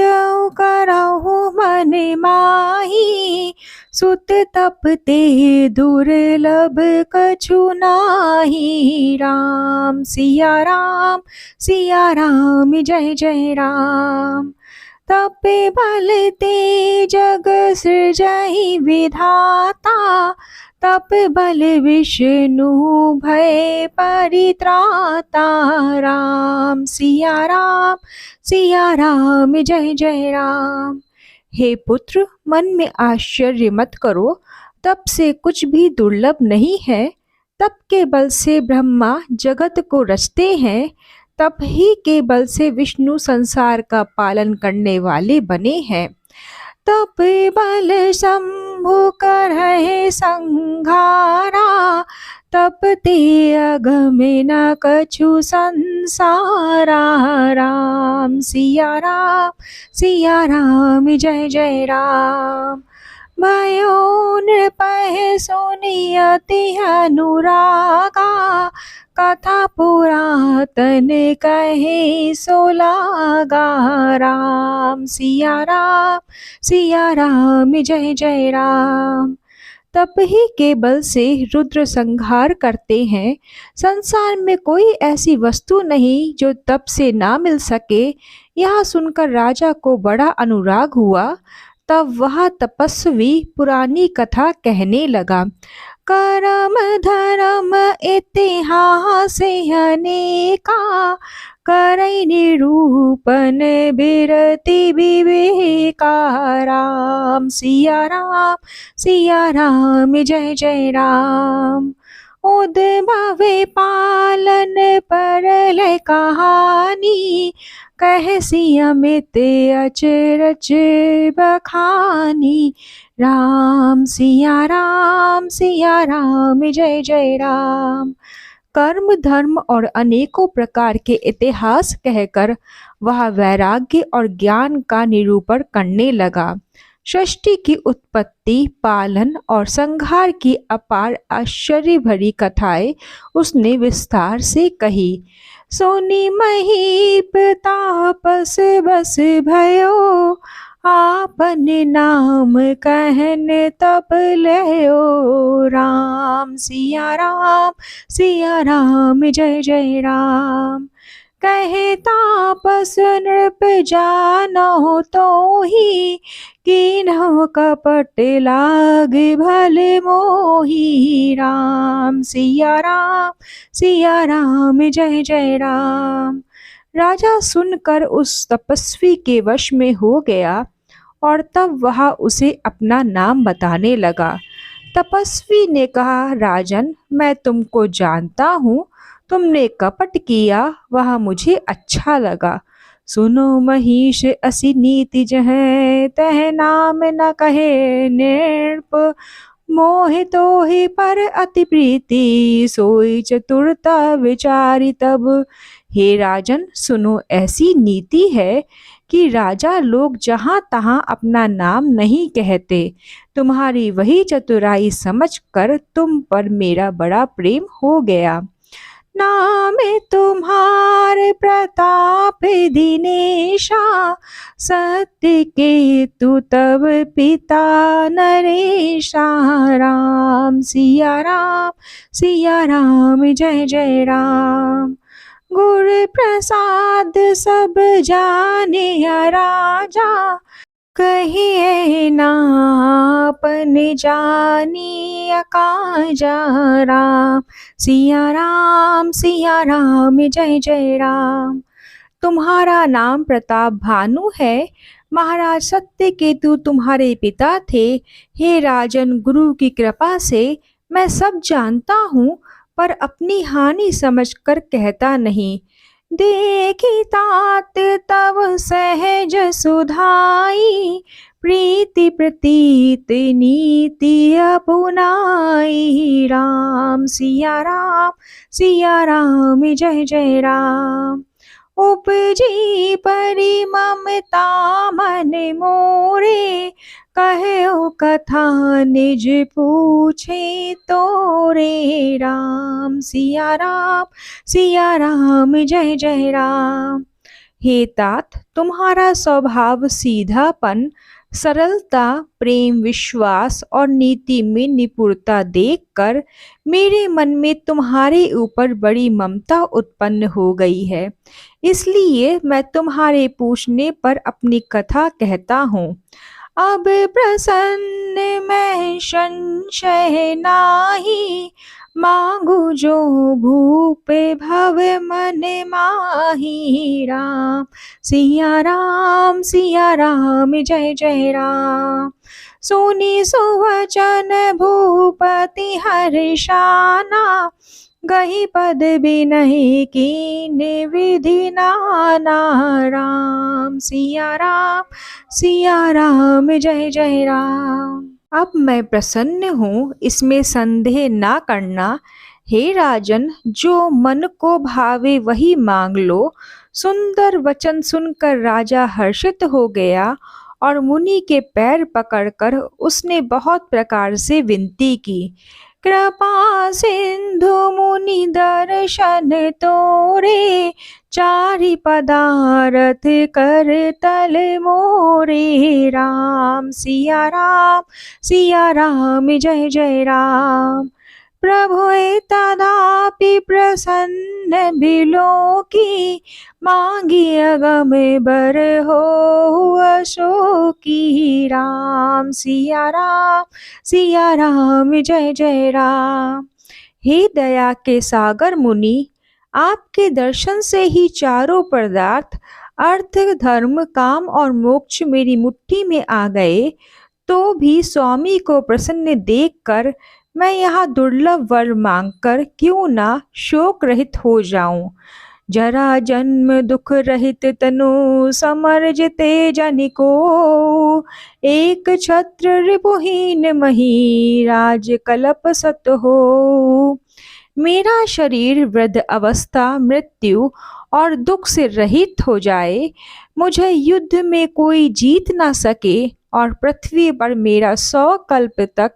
करहु मन माही, सुत तप ते दुर्लभ कछु नाही। राम सिया राम जय जय राम। तपे बल ते जग सृजहि विधाता, तप बल विष्णु भय परित्राता। राम सिया राम जय जय राम। हे पुत्र, मन में आश्चर्य मत करो, तप से कुछ भी दुर्लभ नहीं है। तप के बल से ब्रह्मा जगत को रचते हैं, तप ही के बल से विष्णु संसार का पालन करने वाले बने हैं। तप बल शंभु करहि संघारा, तप ते अगमे न कछु संसारा। राम सिया राम जय जय राम। भयो नृपहि सुनियति अनुरागा, कथा पुरातन कहे सो लागा। राम सिया राम जय जय राम। तप ही के बल से रुद्र संहार करते हैं। संसार में कोई ऐसी वस्तु नहीं जो तप से ना मिल सके। यह सुनकर राजा को बड़ा अनुराग हुआ। तब वह तपस्वी पुरानी कथा कहने लगा। करम धर्म इतिहास अनेका, करई निरूपण बिरति विवेका। राम सिया राम जय जय राम। उद्भवे पालन परलय कहानी, कहसी अमित अचरज बखानी। राम सिया राम जय जय राम। कर्म धर्म और अनेकों प्रकार के इतिहास कहकर वह वैराग्य और ज्ञान का निरूपण करने लगा। सृष्टि की उत्पत्ति, पालन और संहार की अपार आश्चर्य भरी कथाएं उसने विस्तार से कही। सोनी महीप तापस बस भयो, आपन नाम कहन तप लयो। राम सिया राम जय जय राम। कहे तापस नृप जानो तो ही, कीन्हो कपट लाग भले मोही। राम सिया राम जय जय राम। राजा सुनकर उस तपस्वी के वश में हो गया और तब वह उसे अपना नाम बताने लगा। तपस्वी ने कहा, राजन, मैं तुमको जानता हूँ, तुमने कपट किया, वह मुझे अच्छा लगा। सुनो महिष असी नीति जहै, तह नाम न कहे नृप, मोहि तोहि पर अति प्रीति, सोई चतुरता विचारी तब। हे राजन, सुनो, ऐसी नीति है कि राजा लोग जहाँ तहाँ अपना नाम नहीं कहते। तुम्हारी वही चतुराई समझकर तुम पर मेरा बड़ा प्रेम हो गया। नाम तुम्हारे प्रताप दिनेशा, सत्य के तु तब पिता नरेशा। राम सिया राम जय जय राम। गुर प्रसाद सब जाने राजा, कहिए नापन जानी अकाजा। राम सिया राम जय जय राम। तुम्हारा नाम प्रताप भानु है। महाराज सत्य केतु तुम्हारे पिता थे। हे राजन, गुरु की कृपा से मैं सब जानता हूँ, पर अपनी हानि समझकर कहता नहीं। देखी तात तब सहज सुधाई, प्रीति प्रतीत नीति अपनाई। राम सिया राम जय जय राम। उपजी परि ममता मन मोरे, कहो कथा निज पूछे तोरे। राम सिया राम जय जय राम। हे तात, तुम्हारा स्वभाव सीधापन, सरलता, प्रेम, विश्वास और नीति में निपुणता देखकर मेरे मन में तुम्हारे ऊपर बड़ी ममता उत्पन्न हो गई है। इसलिए मैं तुम्हारे पूछने पर अपनी कथा कहता हूँ। अब प्रसन्न मैं संशय नाही, मांगू जो भूप भव मन माही। राम सिया राम जय जय राम। सुनी सुवचन भूपति हर्षाना, गही पद बिनहि कीन विधि नाना। राम सिया राम जय जय राम। अब मैं प्रसन्न हूँ, इसमें संदेह ना करना। हे राजन, जो मन को भावे वही मांग लो। सुंदर वचन सुनकर राजा हर्षित हो गया और मुनि के पैर पकड़कर उसने बहुत प्रकार से विनती की। कृपा सिंधु मुनि दर्शन तोरे, चारि पदारथ कर तल मोरे। राम सिया राम जय जय राम। प्रभु तदापि प्रसन्न बिलो की, मांगी अगम बर हो अशोकी। राम सिया राम जय जय राम। हे दया के सागर मुनि, आपके दर्शन से ही चारों पदार्थ अर्थ, धर्म, काम और मोक्ष मेरी मुट्ठी में आ गए। तो भी स्वामी को प्रसन्न देखकर मैं यहाँ दुर्लभ वर मांगकर क्यों ना शोक रहित हो जाऊं। जरा जन्म दुख रहित तनु समर्ज तेजनि को, एक छत्र रिपुहीन मही राज कलप सत हो। मेरा शरीर वृद्ध अवस्था, मृत्यु और दुख से रहित हो जाए, मुझे युद्ध में कोई जीत ना सके और पृथ्वी पर मेरा 100 कल्प तक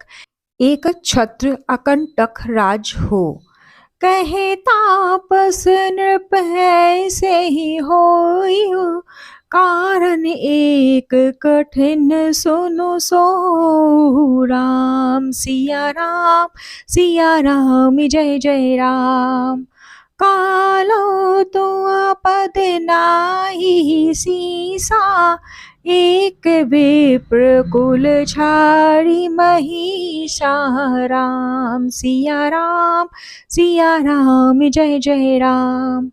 एक छत्र अकंटक राज हो। कहे तापस नृप ऐसे ही होई, कारण एक कठिन सुनो सो। राम सिया राम जय जय राम। कालो तो पद नाही सीसा, एक विप्र कुल छाड़ी महिषा। राम सिया राम जय जय राम।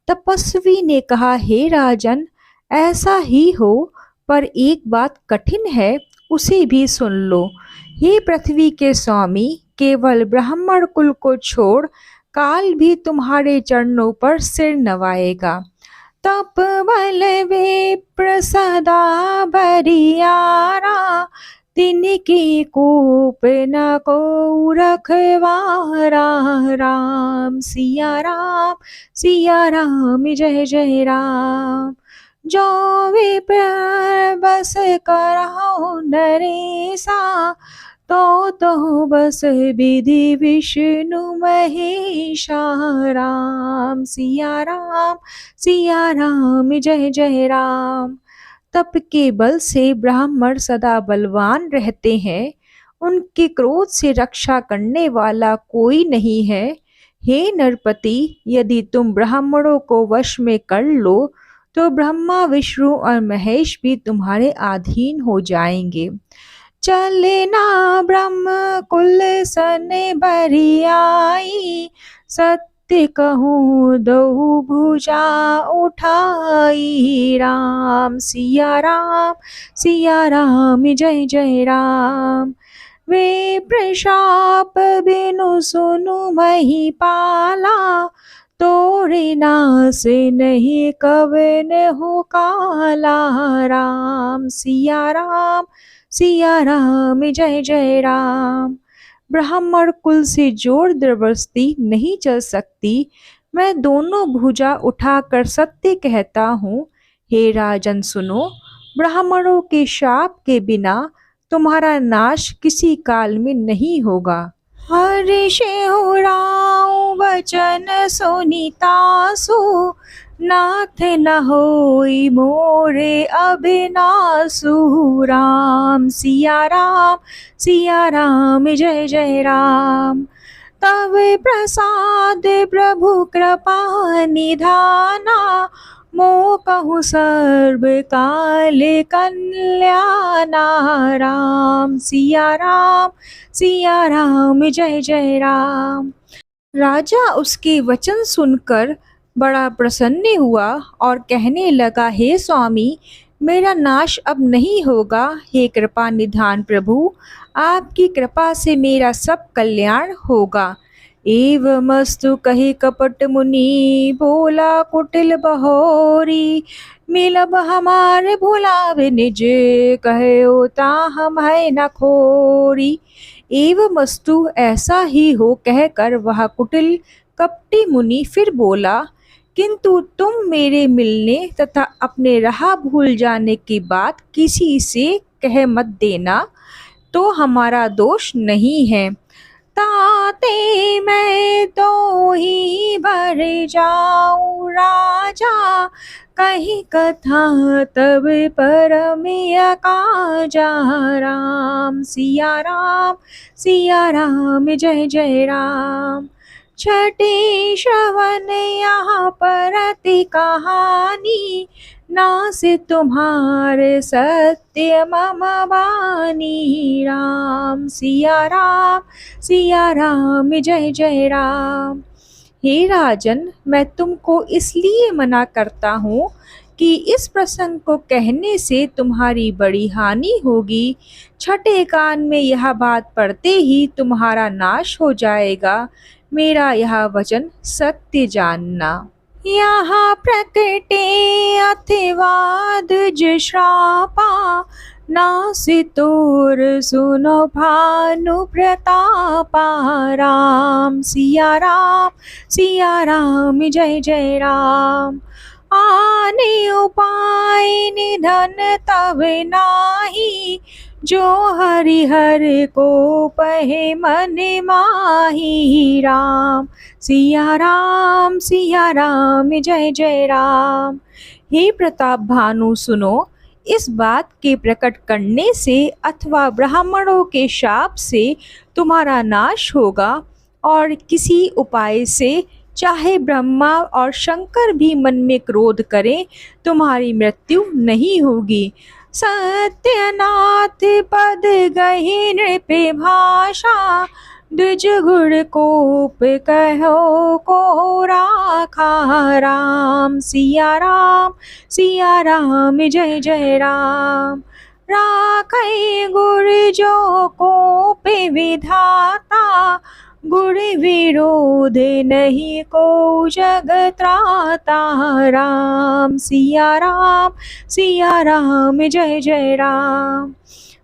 तपस्वी ने कहा, हे राजन, ऐसा ही हो, पर एक बात कठिन है, उसे भी सुन लो। हे पृथ्वी के स्वामी, केवल ब्राह्मण कुल को छोड़ काल भी तुम्हारे चरणों पर सिर नवाएगा। तप बल विप्र सदा बरियारा, तिनकी कूप न को रखवारा। राम सिया राम जय जय राम। जो विप्र बस कराओ नरेसा, तो बस विधि विष्णु महेशा। राम सिया राम जय जय राम। तप के बल से ब्राह्मण सदा बलवान रहते हैं, उनके क्रोध से रक्षा करने वाला कोई नहीं है। हे नरपति, यदि तुम ब्राह्मणों को वश में कर लो, तो ब्रह्मा, विष्णु और महेश भी तुम्हारे अधीन हो जाएंगे। चलना ब्रह्म कुल सन बरियाई, सत्य कहूँ दो भुजा उठाई। राम सिया राम जय जय राम। वे प्रशाप बिनु सुनु महिपाला, तोरे नास नहीं कवन हो काला। राम सिया राम जय जय राम। ब्राह्मण कुल से जोर जबरदस्ती नहीं चल सकती, मैं दोनों भुजा उठाकर सत्य कहता हूँ। हे राजन सुनो, ब्राह्मणों के शाप के बिना तुम्हारा नाश किसी काल में नहीं होगा। हर्षेहु राम वचन सुनितासु, नाथ न होई मोरे अभिनासु। राम सिया राम जय जय राम। तब प्रसाद प्रभु कृपा निधाना, मो कहु सर्व काल कल्याणा। राम सिया राम जय जय राम। राजा उसके वचन सुनकर बड़ा प्रसन्न हुआ और कहने लगा, हे स्वामी, मेरा नाश अब नहीं होगा। हे कृपा निधान प्रभु, आपकी कृपा से मेरा सब कल्याण होगा। एवमस्तु कहि कपट मुनि, बोला कुटिल बहोरी। मिलब हमारे भुलावे निज, कहो ता हम है न खोरी। एवमस्तु ऐसा ही हो कहकर वह कुटिल कपटी मुनि फिर बोला, किंतु तुम मेरे मिलने तथा अपने राह भूल जाने की बात किसी से कह मत देना, तो हमारा दोष नहीं है। ताते मैं तो ही भर जाऊं राजा, कहीं कथा तब परम काजा। राम सिया राम जय जय राम। छठे श्रवण यहाँ परति कहानी, नास तुम्हारे सत्य मम वाणी। राम सिया राम जय जय राम। हे राजन, मैं तुमको इसलिए मना करता हूँ कि इस प्रसंग को कहने से तुम्हारी बड़ी हानि होगी। छठे कान में यह बात पड़ते ही तुम्हारा नाश हो जाएगा। मेरा यह वचन सत्य जानना। यहाँ प्रकटे अतिवाद श्रापा, नासि तोर सुनो भानु प्रतापा। राम सिया राम जय जय राम। आने उपाय निधन तब नाही, जो हरिहर को पहे मन माही। राम सिया राम जय जय राम। हे प्रताप भानु सुनो, इस बात के प्रकट करने से अथवा ब्राह्मणों के शाप से तुम्हारा नाश होगा, और किसी उपाय से चाहे ब्रह्मा और शंकर भी मन में क्रोध करें, तुम्हारी मृत्यु नहीं होगी। सत्यनाथ पद गहि नृप भाषा, द्विज गुण कोप कहो को राखा। राम सिया राम जय जय राम। राखै गुर जो कोप विधाता, गुण विरोध नहीं को जगत त्राता। राम सिया राम जय जय राम।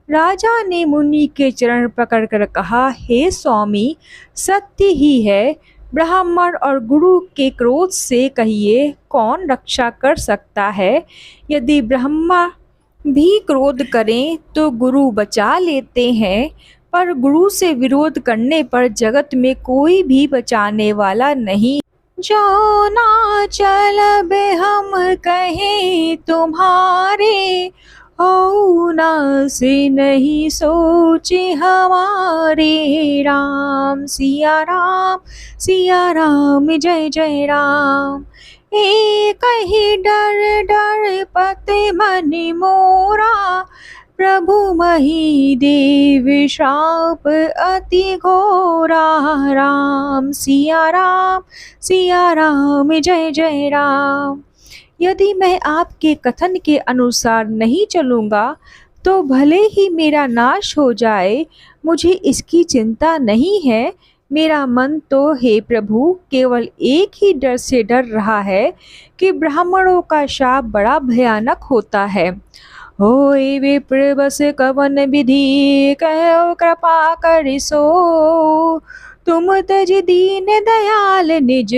राजा ने मुनि के चरण पकड़कर कहा, हे स्वामी, सत्य ही है। ब्राह्मण और गुरु के क्रोध से कहिए कौन रक्षा कर सकता है। यदि ब्रह्मा भी क्रोध करें तो गुरु बचा लेते हैं, पर गुरु से विरोध करने पर जगत में कोई भी बचाने वाला नहीं। जो ना चलब हम कहें तुम्हारे, हो ना से नहीं सोचे हमारे। राम सिया राम जय जय राम। एक ही डर डर पते मन मोरा, प्रभु मही देव श्राप अति घोरा। राम सिया राम जय जय राम। यदि मैं आपके कथन के अनुसार नहीं चलूँगा तो भले ही मेरा नाश हो जाए, मुझे इसकी चिंता नहीं है। मेरा मन तो हे प्रभु केवल एक ही डर से डर रहा है कि ब्राह्मणों का शाप बड़ा भयानक होता है। होय विप्र बस कवन विधि कहो कृपा करिसो, तुम तज दीन दयाल निज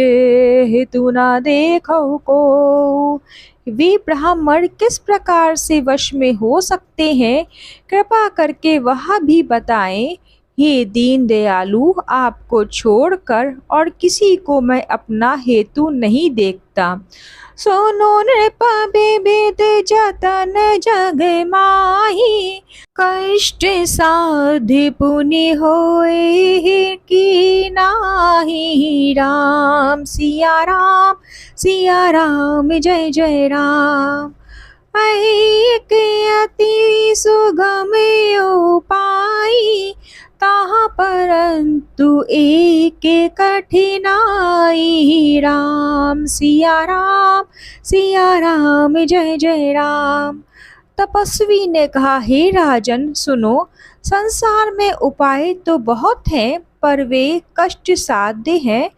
हेतु ना देखो को। वे ब्राह्मण किस प्रकार से वश में हो सकते हैं, कृपा करके वह भी बताएं। हे दीन दयालु, आपको छोड़कर और किसी को मैं अपना हेतु नहीं देखता। सोनो नृप विविध जतन जग माही, कष्ट साधि पुनि होए की नाही। राम सिया राम, सिया राम जय जय राम। एक अति सुगम उपाय, ताहा परंतु एक कठिनाई। राम सिया राम, सिया राम जय जय राम। तपस्वी ने कहा, हे राजन सुनो, संसार में उपाय तो बहुत हैं पर वे कष्ट साध्य हैं,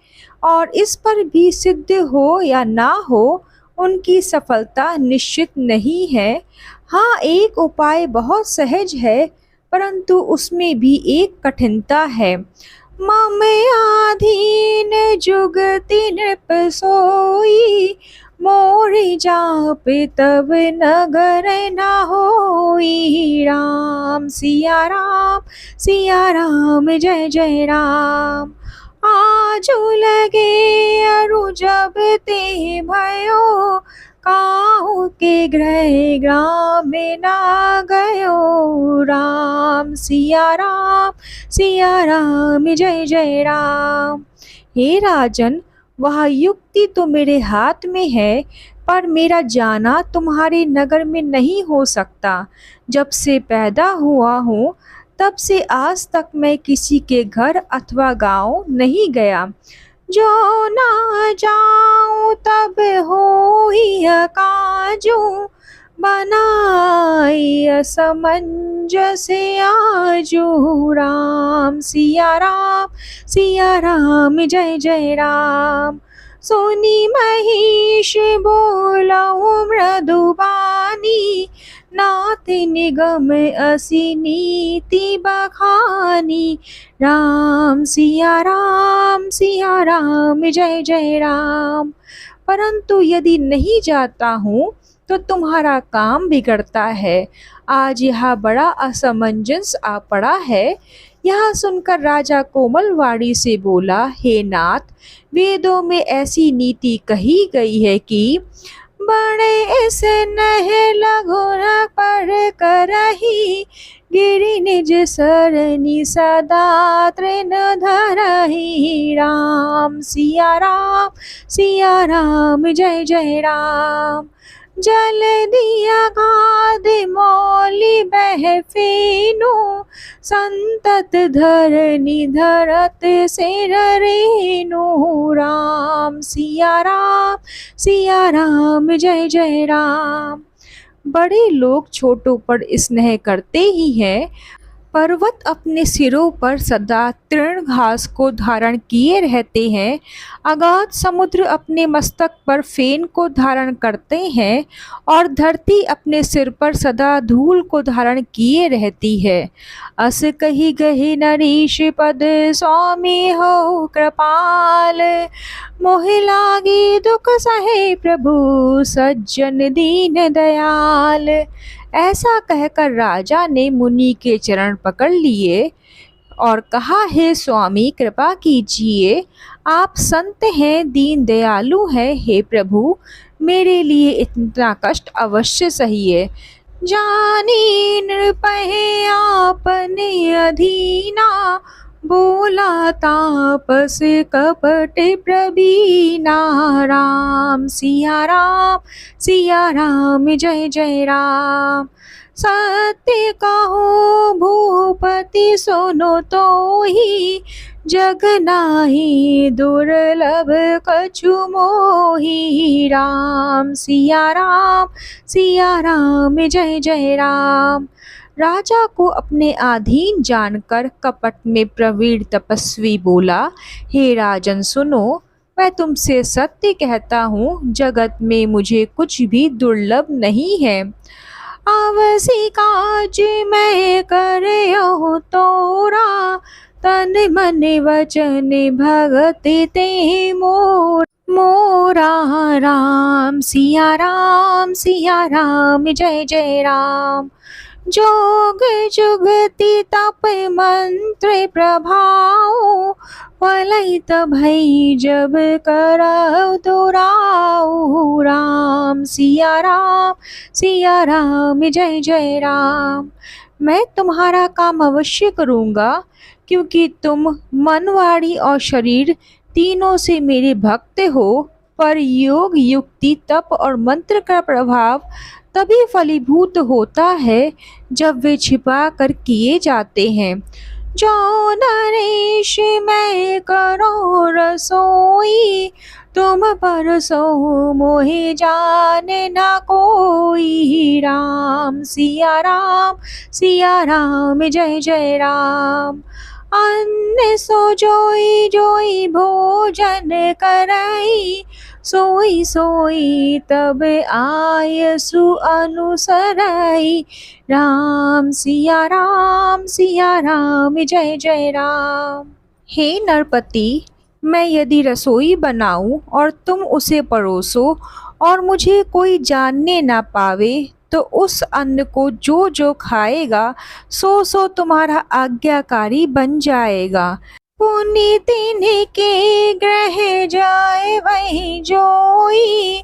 और इस पर भी सिद्ध हो या ना हो उनकी सफलता निश्चित नहीं है। हाँ, एक उपाय बहुत सहज है परंतु उसमें भी एक कठिनता है। मम आधीन जुगति नृप सोई, मोरि जाप तब नगर न होई। राम सिया राम, सिया राम जय जय राम। आजु लगे अरु जब ते भयो, काहू के गृह ग्राम ना गयो। राम सिया राम, सिया राम जय जय राम। हे राजन, वह युक्ति तो मेरे हाथ में है पर मेरा जाना तुम्हारे नगर में नहीं हो सकता। जब से पैदा हुआ हूँ तब से आज तक मैं किसी के घर अथवा गांव नहीं गया। जो ना जाऊं तब होई काजू, बनाई असमंजस आजू। राम सिया राम, सिया राम जय जय राम। सोनी महिष बोलऊ मृदुबानी, नाथ निगम असी नीति बखानी। राम सिया राम, सिया राम जय जय राम। परंतु यदि नहीं जाता हूँ तो तुम्हारा काम बिगड़ता है। आज यह बड़ा असमंजस आ पड़ा है। यह सुनकर राजा कोमलवाड़ी से बोला, हे नाथ, वेदों में ऐसी नीति कही गई है कि बड़े ऐसे नह लघु न पर करही, गिरि निज सरनी सदा तृण धरही। राम सिया राम, सिया राम जय जय राम। जल दिया गाद मौली बह फेनु, संतत धरनी धरत सिर रेनु। राम सिया राम, सिया राम जय जय राम। बड़े लोग छोटों पर स्नेह करते ही हैं। पर्वत अपने सिरों पर सदा तृण घास को धारण किए रहते हैं। अगाध समुद्र अपने मस्तक पर फेन को धारण करते हैं, और धरती अपने सिर पर सदा धूल को धारण किए रहती है। अस कही गही नरीश पद, स्वामी हो कृपाल, मोहि लागी दुख सहे प्रभु, सज्जन दीन दयाल। ऐसा कहकर राजा ने मुनि के चरण पकड़ लिए और कहा, हे स्वामी कृपा कीजिए, आप संत हैं, दीन दयालु हैं, हे प्रभु मेरे लिए इतना कष्ट अवश्य सहिए। जानी नृपहे आपने अधीना, बोला तापस कपट प्रवीणा। राम सिया राम, सिया राम जय जय राम। सत्य कहो भूपति सुनो तो ही, जग नाही दुर्लभ कछु मोही। राम सिया राम, सिया राम जय जय राम। राजा को अपने अधीन जानकर कपट में प्रवीण तपस्वी बोला, हे राजन सुनो, मैं तुमसे सत्य कहता हूँ, जगत में मुझे कुछ भी दुर्लभ नहीं है। आवसी काज मैं करयो तोरा, तन मन वचन भगति ते मोर। मोरा राम सिया राम जय जय राम। जोग जुगति तप मंत्र प्रभाव, फलित भई जब करौ दुराऊ। राम सिया राम जय जय राम। मैं तुम्हारा काम अवश्य करूँगा, क्योंकि तुम मन वाणी और शरीर तीनों से मेरे भक्त हो। पर योग युक्ति तप और मंत्र का प्रभाव तभी फलीभूत होता है जब वे छिपा कर किए जाते हैं। जो नरेश मैं करो रसोई, तुम पर सो मोहे जाने न कोई। राम सिया राम जय जय राम। अन्न सो जोई जोई भोजन करई, सोई सोई तब आयसु अनुसरई। राम सिया राम जय जय राम। हे नरपति, मैं यदि रसोई बनाऊं और तुम उसे परोसो और मुझे कोई जानने ना पावे, तो उस अन्न को जो जो खाएगा सो सो तुम्हारा आज्ञाकारी बन जाएगा। पुण्य तिन्ह के ग्रह जाए वही जोई,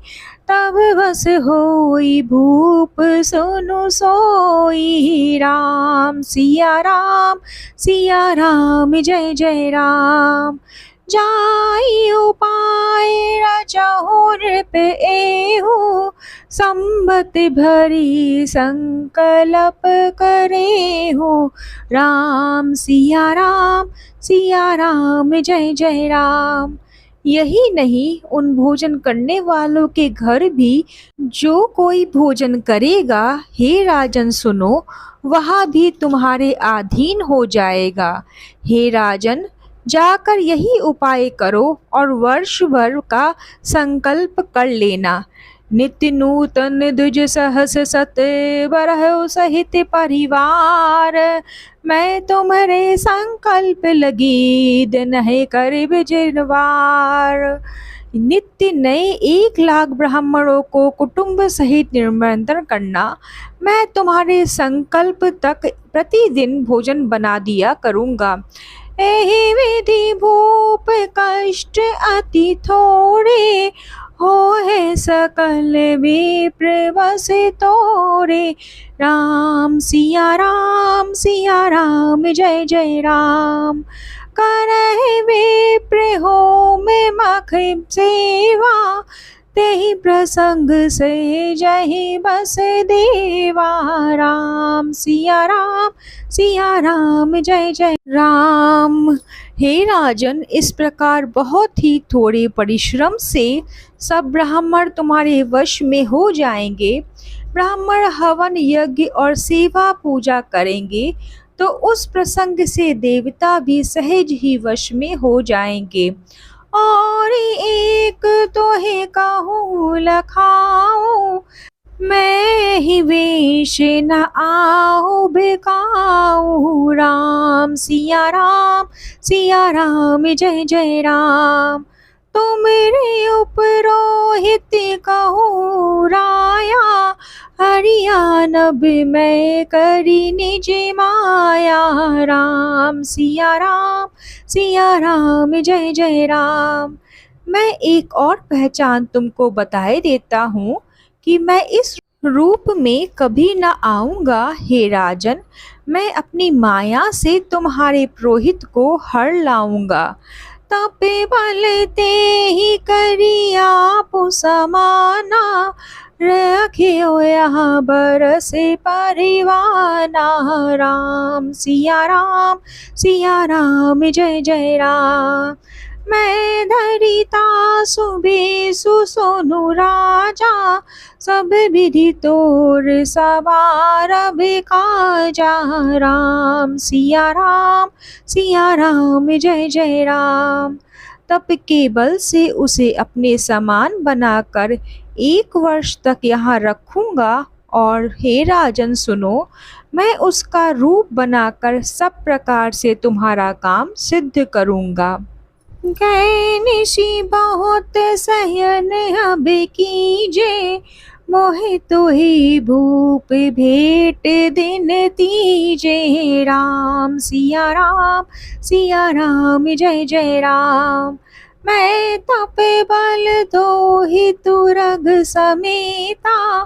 तब बस होई भूप सुनु सोई। राम सिया राम जय जय राम। जाई उपाय रचहु नृप एहु, संबत भरी संकल्प करे हो। राम सिया राम जय जय राम। यही नहीं, उन भोजन करने वालों के घर भी जो कोई भोजन करेगा, हे राजन सुनो, वहाँ भी तुम्हारे अधीन हो जाएगा। हे राजन, जाकर यही उपाय करो और वर्ष भर का संकल्प कर लेना। नित्य नूतन द्विज सहस सत बरहु सहित परिवार, मैं तुम्हारे संकल्प लगी दिन है करीब जिनवार। नित्य नए 1,00,000 ब्राह्मणों को कुटुंब सहित निमंत्रण करना, मैं तुम्हारे संकल्प तक प्रतिदिन भोजन बना दिया करूँगा। एहि विधि भूप कष्ट अति थोड़े, हो है सकल विप्र बस तोरे। राम सिया राम जय जय राम। करहि विप्र हो में मख सेवा, तेहि प्रसंग से जहि बस देवा। राम सिया राम जय जय राम। हे राजन, इस प्रकार बहुत ही थोड़े परिश्रम से सब ब्राह्मण तुम्हारे वश में हो जाएंगे। ब्राह्मण हवन यज्ञ और सेवा पूजा करेंगे तो उस प्रसंग से देवता भी सहज ही वश में हो जाएंगे। और एक तो है कहूँ लखाऊं, मैं ही वेश न आओ बिकाऊं। राम सिया राम जय जय राम। तुमरे उपरोहित कहूँ राया, हरियाणब मैं करी निज माया। राम सिया राम जय जय राम। मैं एक और पहचान तुमको बताए देता हूँ कि मैं इस रूप में कभी न आऊँगा। हे राजन, मैं अपनी माया से तुम्हारे पुरोहित को हर लाऊंगा। तपे बल ते ही करी आप समाना, रखियो यहाँ बरस परिवाना। राम सिया राम जय जय राम। मैं धरिता सुबे सुसोनु राजा, सब विधि तोर सवार काजा। राम सिया राम जय जय राम। तप के बल से उसे अपने समान बनाकर 1 वर्ष तक यहाँ रखूंगा, और हे राजन सुनो, मैं उसका रूप बनाकर सब प्रकार से तुम्हारा काम सिद्ध करूंगा। गए निशि बहुत सहन अब कीजे, मोहि तुहि भूप भेंट दिन तीजे। राम सिया राम जय जय राम। मैं तप बल दोहि तुरग समेता,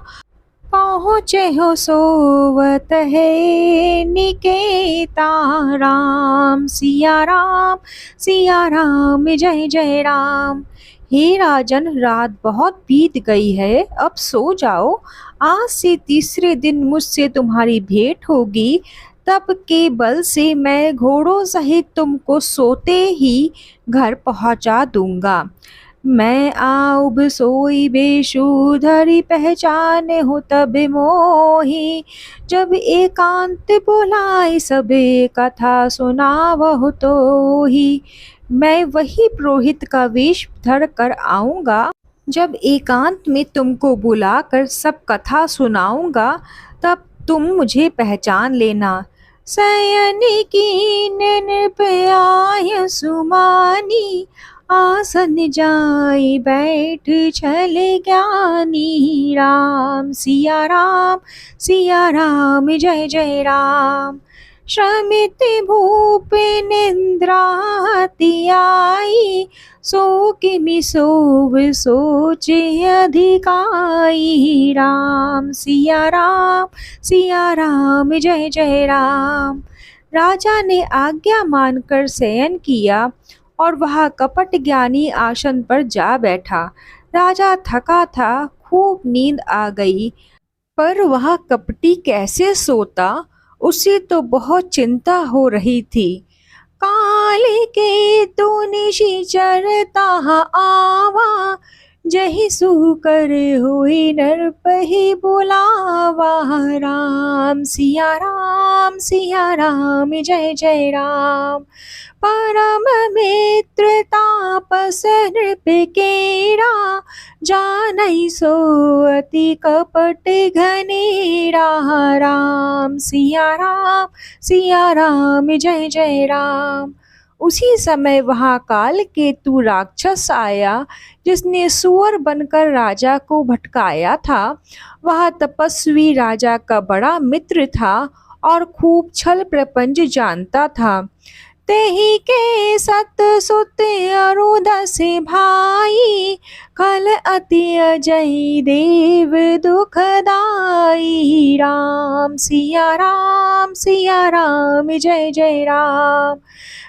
पहुँचे हो सोवत है निकेता। राम सिया राम जय जय राम। हे राजन, रात बहुत बीत गई है, अब सो जाओ। आज से तीसरे दिन मुझसे तुम्हारी भेंट होगी। तप के बल से मैं घोड़ों सहित तुमको सोते ही घर पहुंचा दूंगा। मैं आउब सोई बेशु धरि पहचाने हो तब मोही, जब एकांत बुलाई सबे कथा सुनावहु तोही। मैं वही पुरोहित का वेश धर कर आऊँगा, जब एकांत में तुमको बुलाकर सब कथा सुनाऊंगा, तब तुम मुझे पहचान लेना। शयन कीन नृपयाय सुमानी, आसन जाई बैठ छल ज्ञानी। राम सिया राम जय जय राम। श्रमित भूप निंद्राति आई, सो किमि सोव सोच अधिकाई। राम सिया राम जय जय राम। राजा ने आज्ञा मानकर शयन किया और वह कपट ज्ञानी आसन पर जा बैठा। राजा थका था, खूब नींद आ गई, पर वह कपटी कैसे सोता, उसे तो बहुत चिंता हो रही थी। काल के तू निशिचर ताहा आवा, जहि सु कर हुई नरपहि बुलावा। राम सिया राम जय जय राम। परम मित्र तापस नृप केरा, जानई सो अति कपट घनेरा। राम सिया राम जय जय राम। उसी समय वहाँ काल केतु राक्षस आया, जिसने सुअर बनकर राजा को भटकाया था। वह तपस्वी राजा का बड़ा मित्र था और खूब छल प्रपंच जानता था। तेहि के सत सुत अरुदस भाई, खल अति अजय देव दुखदाई। राम सिया राम जय जय राम।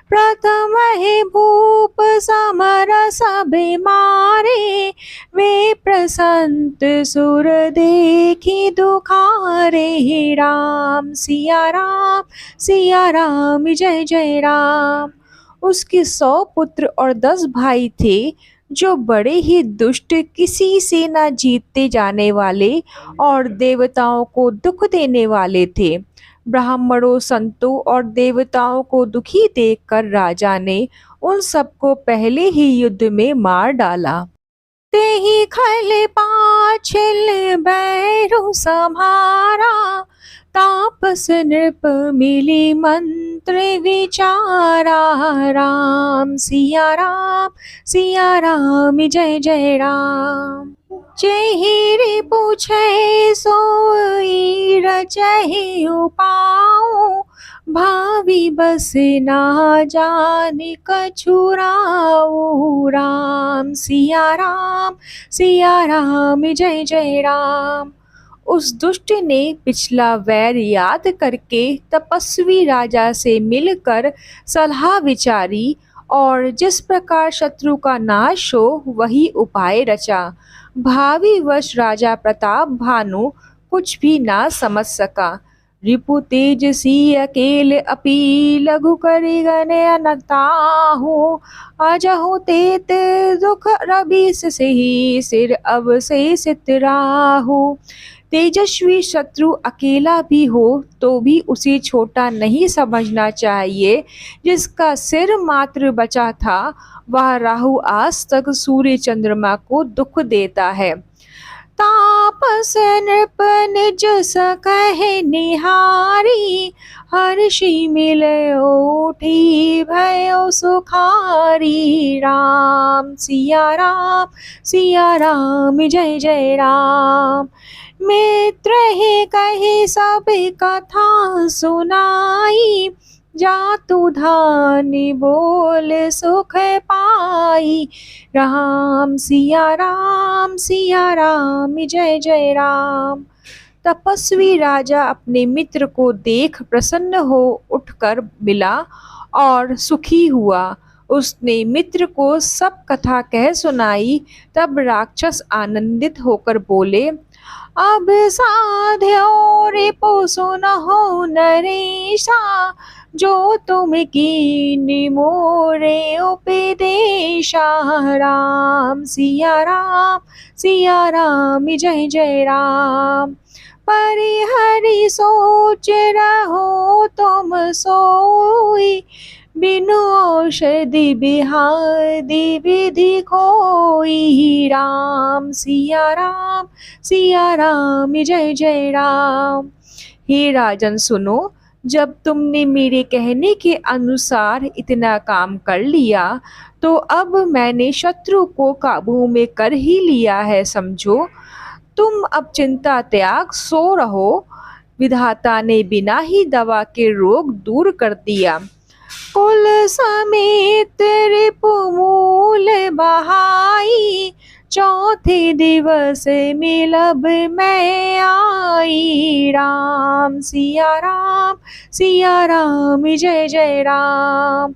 प्रथम हे भूप समर सब मारे, वे प्रसंत सुर देखी दुखारे। राम सिया राम जय जय राम। उसके 100 पुत्र और 10 भाई थे, जो बड़े ही दुष्ट, किसी से न जीतते जाने वाले और देवताओं को दुख देने वाले थे। ब्राह्मणों, संतों और देवताओं को दुखी देखकर राजा ने उन सबको पहले ही युद्ध में मार डाला। तेहि खल पाछिल बैरु सम्हारा, तापस नृप मिली मंत्र विचारा। राम सिया राम जय जय राम। जेहि पूछे सोई रचहि उपाऊ, भावी बस ना जाने कछुराऊ। राम सिया राम जय जय राम। उस दुष्ट ने पिछला वैर याद करके तपस्वी राजा से मिलकर सलाह विचारी, और जिस प्रकार शत्रु का नाश हो वही उपाय रचा। भावी वश राजा प्रताप भानु कुछ भी ना समझ सका। रिपु तेजसी अकेल अपि लघु करि गने अनताहु। अजहु तेत दुख रबिस सेहि सिर अवशेषित राहु। तेजस्वी शत्रु अकेला भी हो तो भी उसे छोटा नहीं समझना चाहिए। जिसका सिर मात्र बचा था वह राहु आज तक सूर्य चंद्रमा को दुख देता है। तापस नृप निज सकहि निहारी। हर्षि मिलय उठी भयो सुखारी। राम सिया राम जय जय राम। मित्र ही कही सब कथा सुनाई। जातु धानि बोल सुख पाई। राम सिया राम जय जय राम। तपस्वी राजा अपने मित्र को देख प्रसन्न हो उठकर मिला और सुखी हुआ। उसने मित्र को सब कथा कह सुनाई। तब राक्षस आनंदित होकर बोले, अब साध्यो रिपु सुनहो नरेशा। जो तुम कीन्हि मोरे उपदेशा। राम सिया राम जय जय राम। परिहरि सोच रहो तुम सोई। बिनु औषधि बिहादि विधि कोई। राम सिया राम जय जय राम। हे राजन सुनो, जब तुमने मेरे कहने के अनुसार इतना काम कर लिया तो अब मैंने शत्रु को काबू में कर ही लिया है समझो। तुम अब चिंता त्याग सो रहो। विधाता ने बिना ही दवा के रोग दूर कर दिया। कुल समेत रिपु मूल बहाई। चौथे दिवस मिलब मैं आई। राम सिया राम जय जय राम।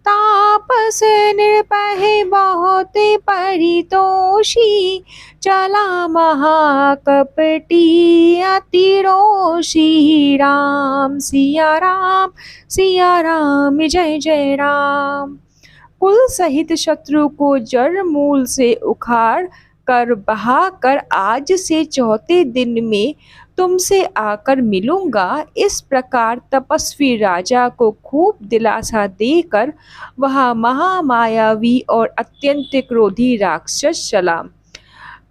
तापस नृपहि बहुत परितोषी। चला महाकपटी अति रोषी। राम सिया राम जय जय राम। कुल सहित शत्रु को जड़ मूल से उखाड़ कर बहा कर आज से चौथे दिन में तुमसे आकर मिलूंगा। इस प्रकार तपस्वी राजा को खूब दिलासा देकर वह महामायावी और अत्यंत क्रोधी राक्षस चला।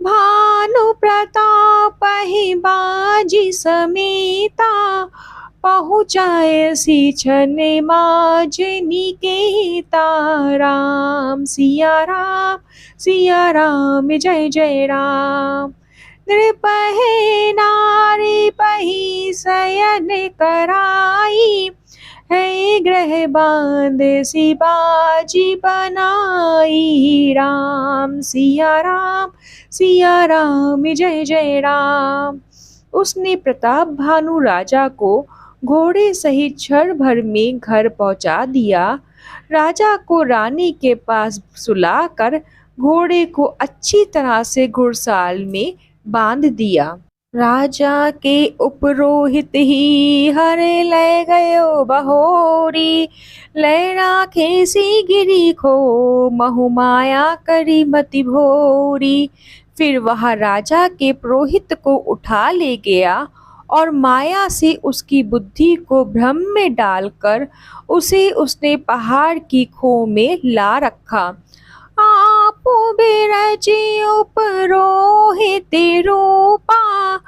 भानु प्रताप ही बाजी समेता। पहुँचाए सी छन माज निकेता। राम सिया राम जय जय राम। नृपहे नारी पही शयन कराई। है ग्रह बांध सी बाजी बनाई। राम सिया राम जय जय राम। उसने प्रताप भानु राजा को घोड़े सहित क्षण भर में घर पहुंचा दिया। राजा को रानी के पास सुलाकर घोड़े को अच्छी तरह से घुड़साल में बांध दिया। राजा के उपरोहित ही हरे ले गयो बहोरी। ले राखे सी गिरी को बहुमाया करी मति भोरी। फिर वह राजा के पुरोहित को उठा ले गया और माया से उसकी बुद्धि को भ्रम में डालकर उसे उसने पहाड़ की खो में ला रखा। आपो बिरची उपरोहित रूपा।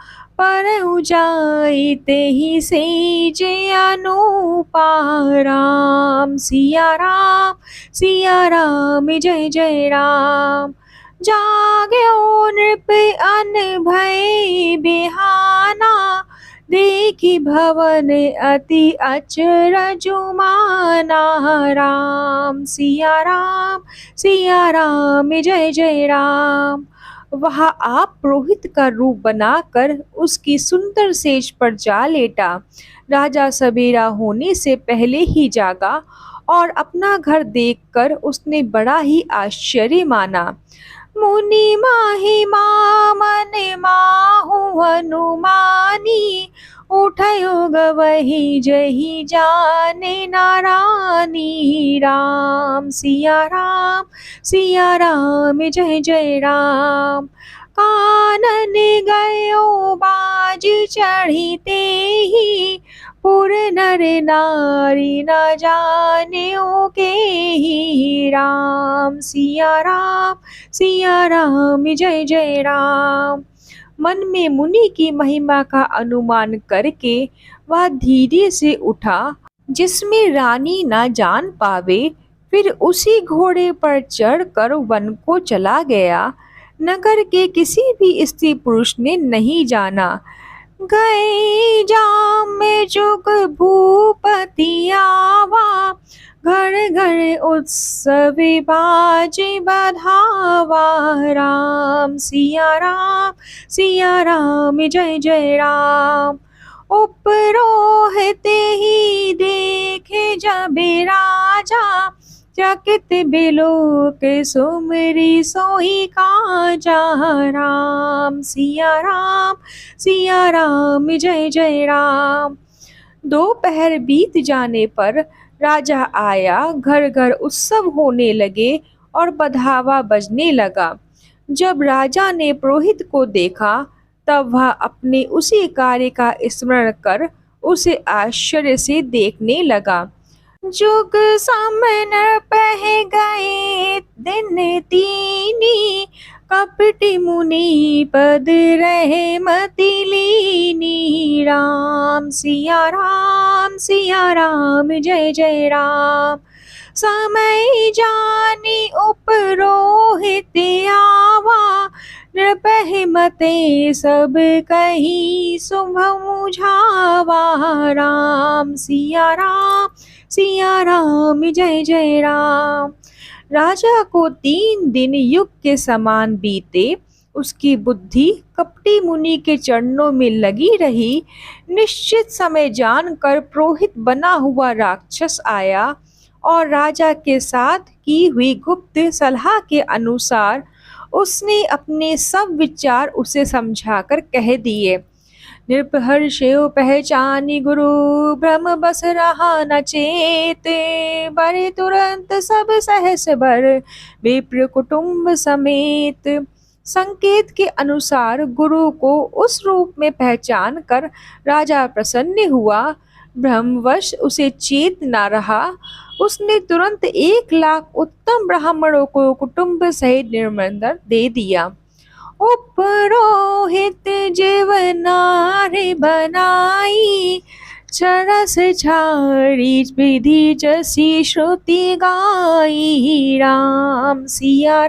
पर उजाई तेहि सेज अनुपा। राम सिया राम जय जय राम। जाग्यो नृप अन भय बिहाना। देखी भवन अति अचरजु माना। राम सिया राम जय जय राम। वह आप पुरोहित का रूप बनाकर उसकी सुंदर सेज पर जा लेटा। राजा सवेरा होने से पहले ही जागा और अपना घर देखकर उसने बड़ा ही आश्चर्य माना। मुनि माही मन माहु अनुमानी। उठयो गवही जही जाने नारानी। राम सिया राम जय जय राम। कानन गयो बाज चढ़ीते ही, पुर नर नारी न जाने के ही। राम सिया राम जय जय राम। मन में मुनि की महिमा का अनुमान करके वह धीरे से उठा, जिसमें रानी न जान पावे। फिर उसी घोड़े पर चढ़कर वन को चला गया। नगर के किसी भी स्त्री पुरुष ने नहीं जाना। गए जाम में जुग भूपति आवा, घर घर उत्सव बाजे बधावा। राम सिया राम जय जय राम। उपरोहित ही देखे जब राजा, चकित बिलोक सुमरी सोई काजा। राम सिया राम जय जय राम। दोपहर बीत जाने पर राजा आया। घर घर उत्सव होने लगे और बधावा बजने लगा। जब राजा ने पुरोहित को देखा, तब वह अपने उसी कार्य का स्मरण कर उसे आश्चर्य से देखने लगा। जुग समन पह गए दिन तीनी, कपटी मुनि पद रहे मति लीनी। राम सिया राम जय जय राम। समय जानी उपरोहित आवा, नृपह मते सब कही शुभ मुझावा। राम सिया राम जय जय राम। राजा को 3 दिन युग के समान बीते। उसकी बुद्धि कपटी मुनि के चरणों में लगी रही। निश्चित समय जानकर पुरोहित बना हुआ राक्षस आया और राजा के साथ की हुई गुप्त सलाह के अनुसार उसने अपने सब विचार उसे समझाकर कह दिए। निर्भर्षेव पहचानी गुरु, भ्रम बस रहा न चेते। बड़े तुरंत सब सहस बर, विप्र कुटुंब समेत। संकेत के अनुसार गुरु को उस रूप में पहचान कर राजा प्रसन्न हुआ। भ्रमवश उसे चेत न रहा। उसने तुरंत 1 लाख उत्तम ब्राह्मणों को कुटुंब सहित निमंत्रण दे दिया। उपरोहित जीवनार बनाई, चरस झाड़ी विधि जसी श्रुति गाई। राम सिया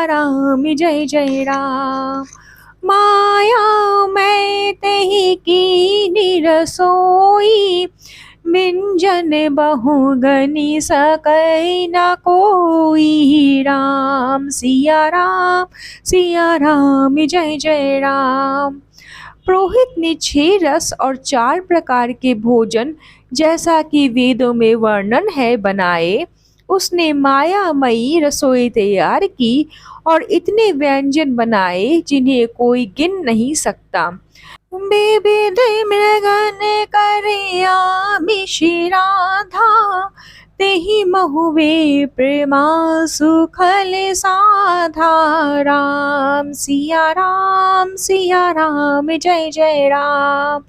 राम जय जय राम। माया मैं तही की निरसोई, व्यंजन बहुगनि सकै न कोई। राम सिया राम जय जय राम। पुरोहित ने 6 रस और 4 प्रकार के भोजन, जैसा कि वेदों में वर्णन है, बनाए। उसने मायामयी रसोई तैयार की और इतने व्यंजन बनाए जिन्हें कोई गिन नहीं सकता। विविध मृगन करिया मिश्राधा, तेहि महुवे प्रेमा सुखल साधा। राम सिया राम जय जय राम।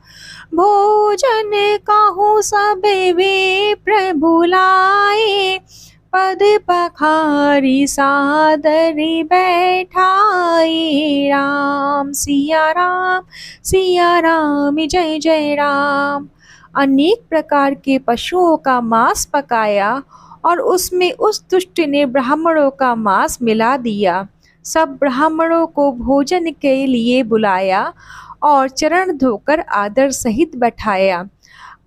भोजन कहूँ सब वे प्रभु लाए, पद पखारी सादरी बैठाई। राम सिया राम जय जय राम। अनेक प्रकार के पशुओं का मांस पकाया और उसमें उस दुष्ट ने ब्राह्मणों का मांस मिला दिया। सब ब्राह्मणों को भोजन के लिए बुलाया और चरण धोकर आदर सहित बैठाया।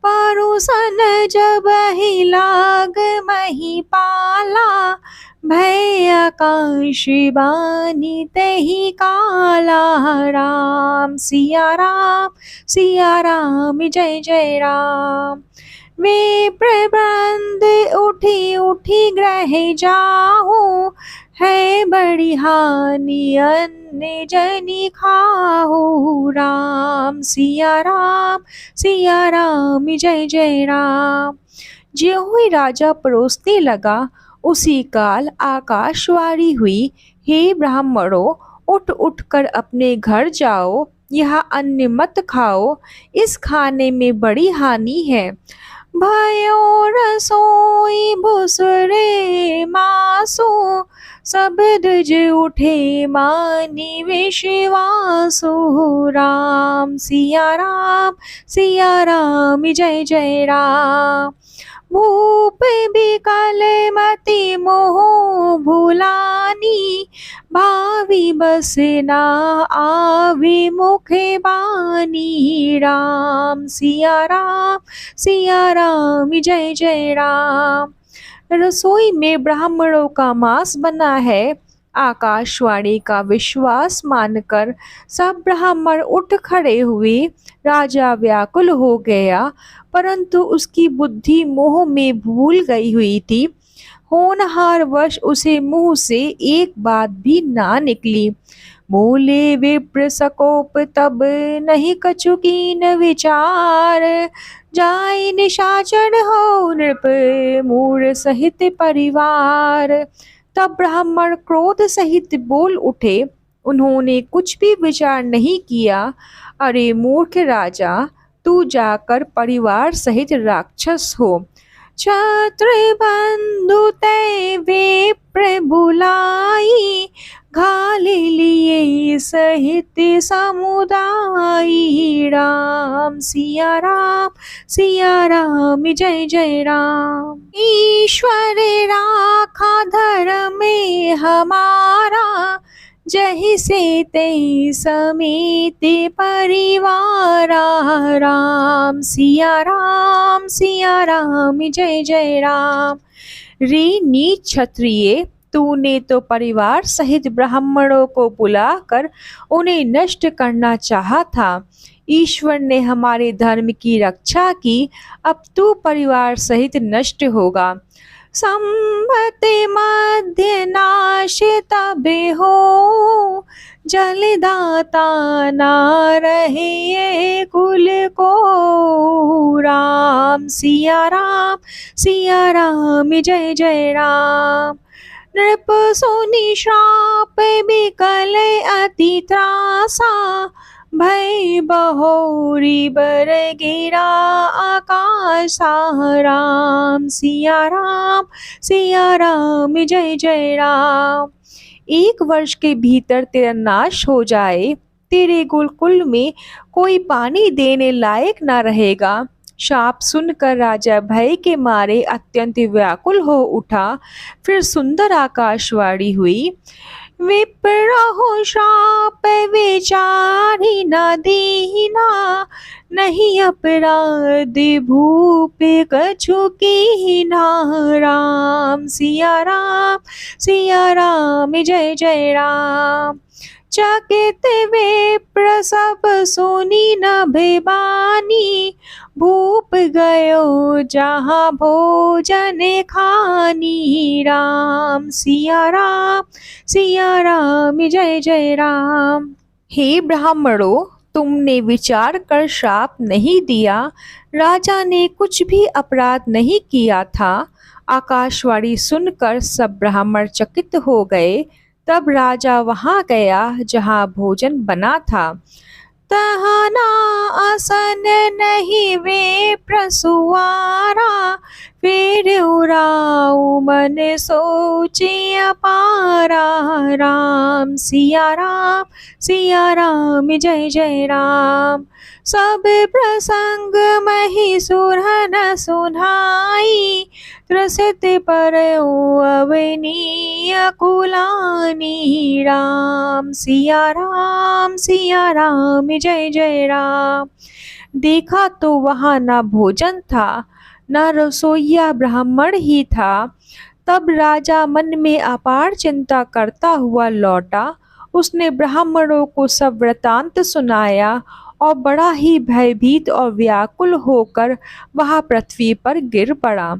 परोसन जब ही लाग मही पाला, भय आकाश बानी तही काला। राम सिया राम जय जय राम। वे प्रबंध उठी उठी ग्रह जाहू, है बड़ी हानि अन्न जनि खाहु। राम सिया राम जय जय राम। ज्यों ही राजा परोसने लगा, उसी काल आकाशवाणी हुई, हे ब्राह्मणों, उठ उठ कर अपने घर जाओ, यह अन्न मत खाओ, इस खाने में बड़ी हानि है। भयो रसोई भुसरे मासु, सब द्विज उठे मानी विश्वासु। राम सिया राम जय जय राम। भूप बिकल मति मोह भुलानी, भावी बस ना आवे मुखे बानी। राम सिया राम जय जय राम। रसोई में ब्राह्मणों का मांस बना है। आकाशवाणी का विश्वास मानकर सब ब्राह्मण उठ खड़े हुए। राजा व्याकुल हो गया, परंतु उसकी बुद्धि मोह में भूल गई हुई थी। होनहार वश उसे मुंह से एक बात भी ना निकली। बोले विप्र सकोप तब नहीं कछु कीन विचार, जाय निशाचर हो नृप मूर सहित परिवार। तब ब्राह्मण क्रोध सहित बोल उठे। उन्होंने कुछ भी विचार नहीं किया। अरे मूर्ख राजा, तू जाकर परिवार सहित राक्षस हो। छत्र बंधु तय विप्र बुलाई, घाल लिए सहित समुदायी। राम सिया राम जय जय राम। ईश्वर राखा धर्म में हमारा, जही से तई समेत परिवारा। राम सिया राम जय जय राम। रे नीच क्षत्रिय, तूने तो परिवार सहित ब्राह्मणों को बुलाकर उन्हें नष्ट करना चाहा था। ईश्वर ने हमारे धर्म की रक्षा की, अब तू परिवार सहित नष्ट होगा। संबत मध्य नाश तब हो, जलदाता ना रहे कुल को। राम सिया राम जय जय राम। नृप सोनी श्राप बिकल अति त्रासा, भय बहोरी बर गिरा आकाशा। राम सिया राम जय जय राम। एक वर्ष के भीतर तेरा नाश हो जाए, तेरे गुरुकुल में कोई पानी देने लायक न रहेगा। शाप सुनकर राजा भय के मारे अत्यंत व्याकुल हो उठा। फिर सुंदर आकाशवाणी हुई, विप्रहो श्राप विचारी न दीना, नहीं अपराध भूप कछु कीना। राम सिया राम जय जय राम। चकित विप्र सब सुनी न भेबानी, भूप गयो जहाँ भोजन खानी। राम सिया राम जय जय राम। हे ब्राह्मणों, तुमने विचार कर श्राप नहीं दिया। राजा ने कुछ भी अपराध नहीं किया था। आकाशवाणी सुनकर सब ब्राह्मण चकित हो गए। तब राजा वहां गया जहां भोजन बना था। तहाना आसन नहीं वे प्रसुआरा, फिर उराऊ मन सोचे अपारा। राम सिया राम जय जय राम। सब प्रसंग मही सुरहन सुनाई, त्रसित पर अवनीय कुलानी। राम सिया राम जय जय राम। देखा तो वहाँ न भोजन था, न रसोइया ब्राह्मण ही था। तब राजा मन में अपार चिंता करता हुआ लौटा। उसने ब्राह्मणों को सब वृतांत सुनाया और बड़ा ही भयभीत और व्याकुल होकर वहाँ पृथ्वी पर गिर पड़ा।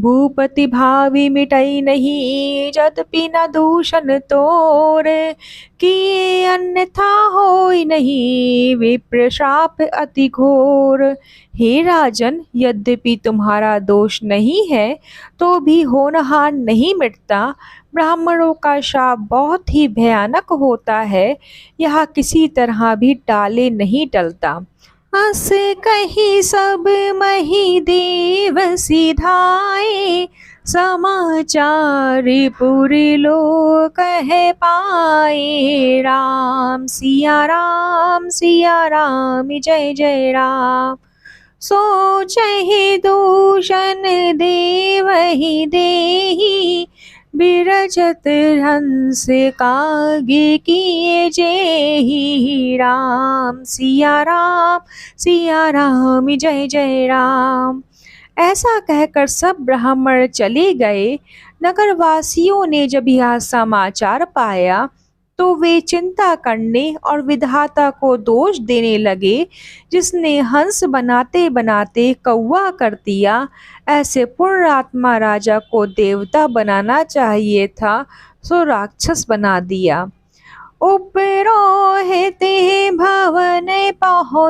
भूपति भावी मिटई नहीं, यद्यपि न दूषण तोर, किए अन्यथा होई नहीं, विप्र श्राप अति घोर। हे राजन, यद्यपि तुम्हारा दोष नहीं है तो भी होनहार नहीं मिटता। ब्राह्मणों का शाप बहुत ही भयानक होता है, यह किसी तरह भी टाले नहीं टलता। अस कही सब मही देव सिधाए, समाचार पूरे लोग कह पाए। राम सिया राम जय जय राम। सोचहि दूषण देवहि देहि, बिरजत हंस कागे किए जेहि। राम सिया राम जय जय राम। ऐसा कहकर सब ब्राह्मण चले गए। नगरवासियों ने जब यह समाचार पाया तो वे चिंता करने और विधाता को दोष देने लगे, जिसने हंस बनाते बनाते कौवा कर दिया। ऐसे पुण्यात्मा राजा को देवता बनाना चाहिए था, सो राक्षस बना दिया। उपरोहित भवन पहुँच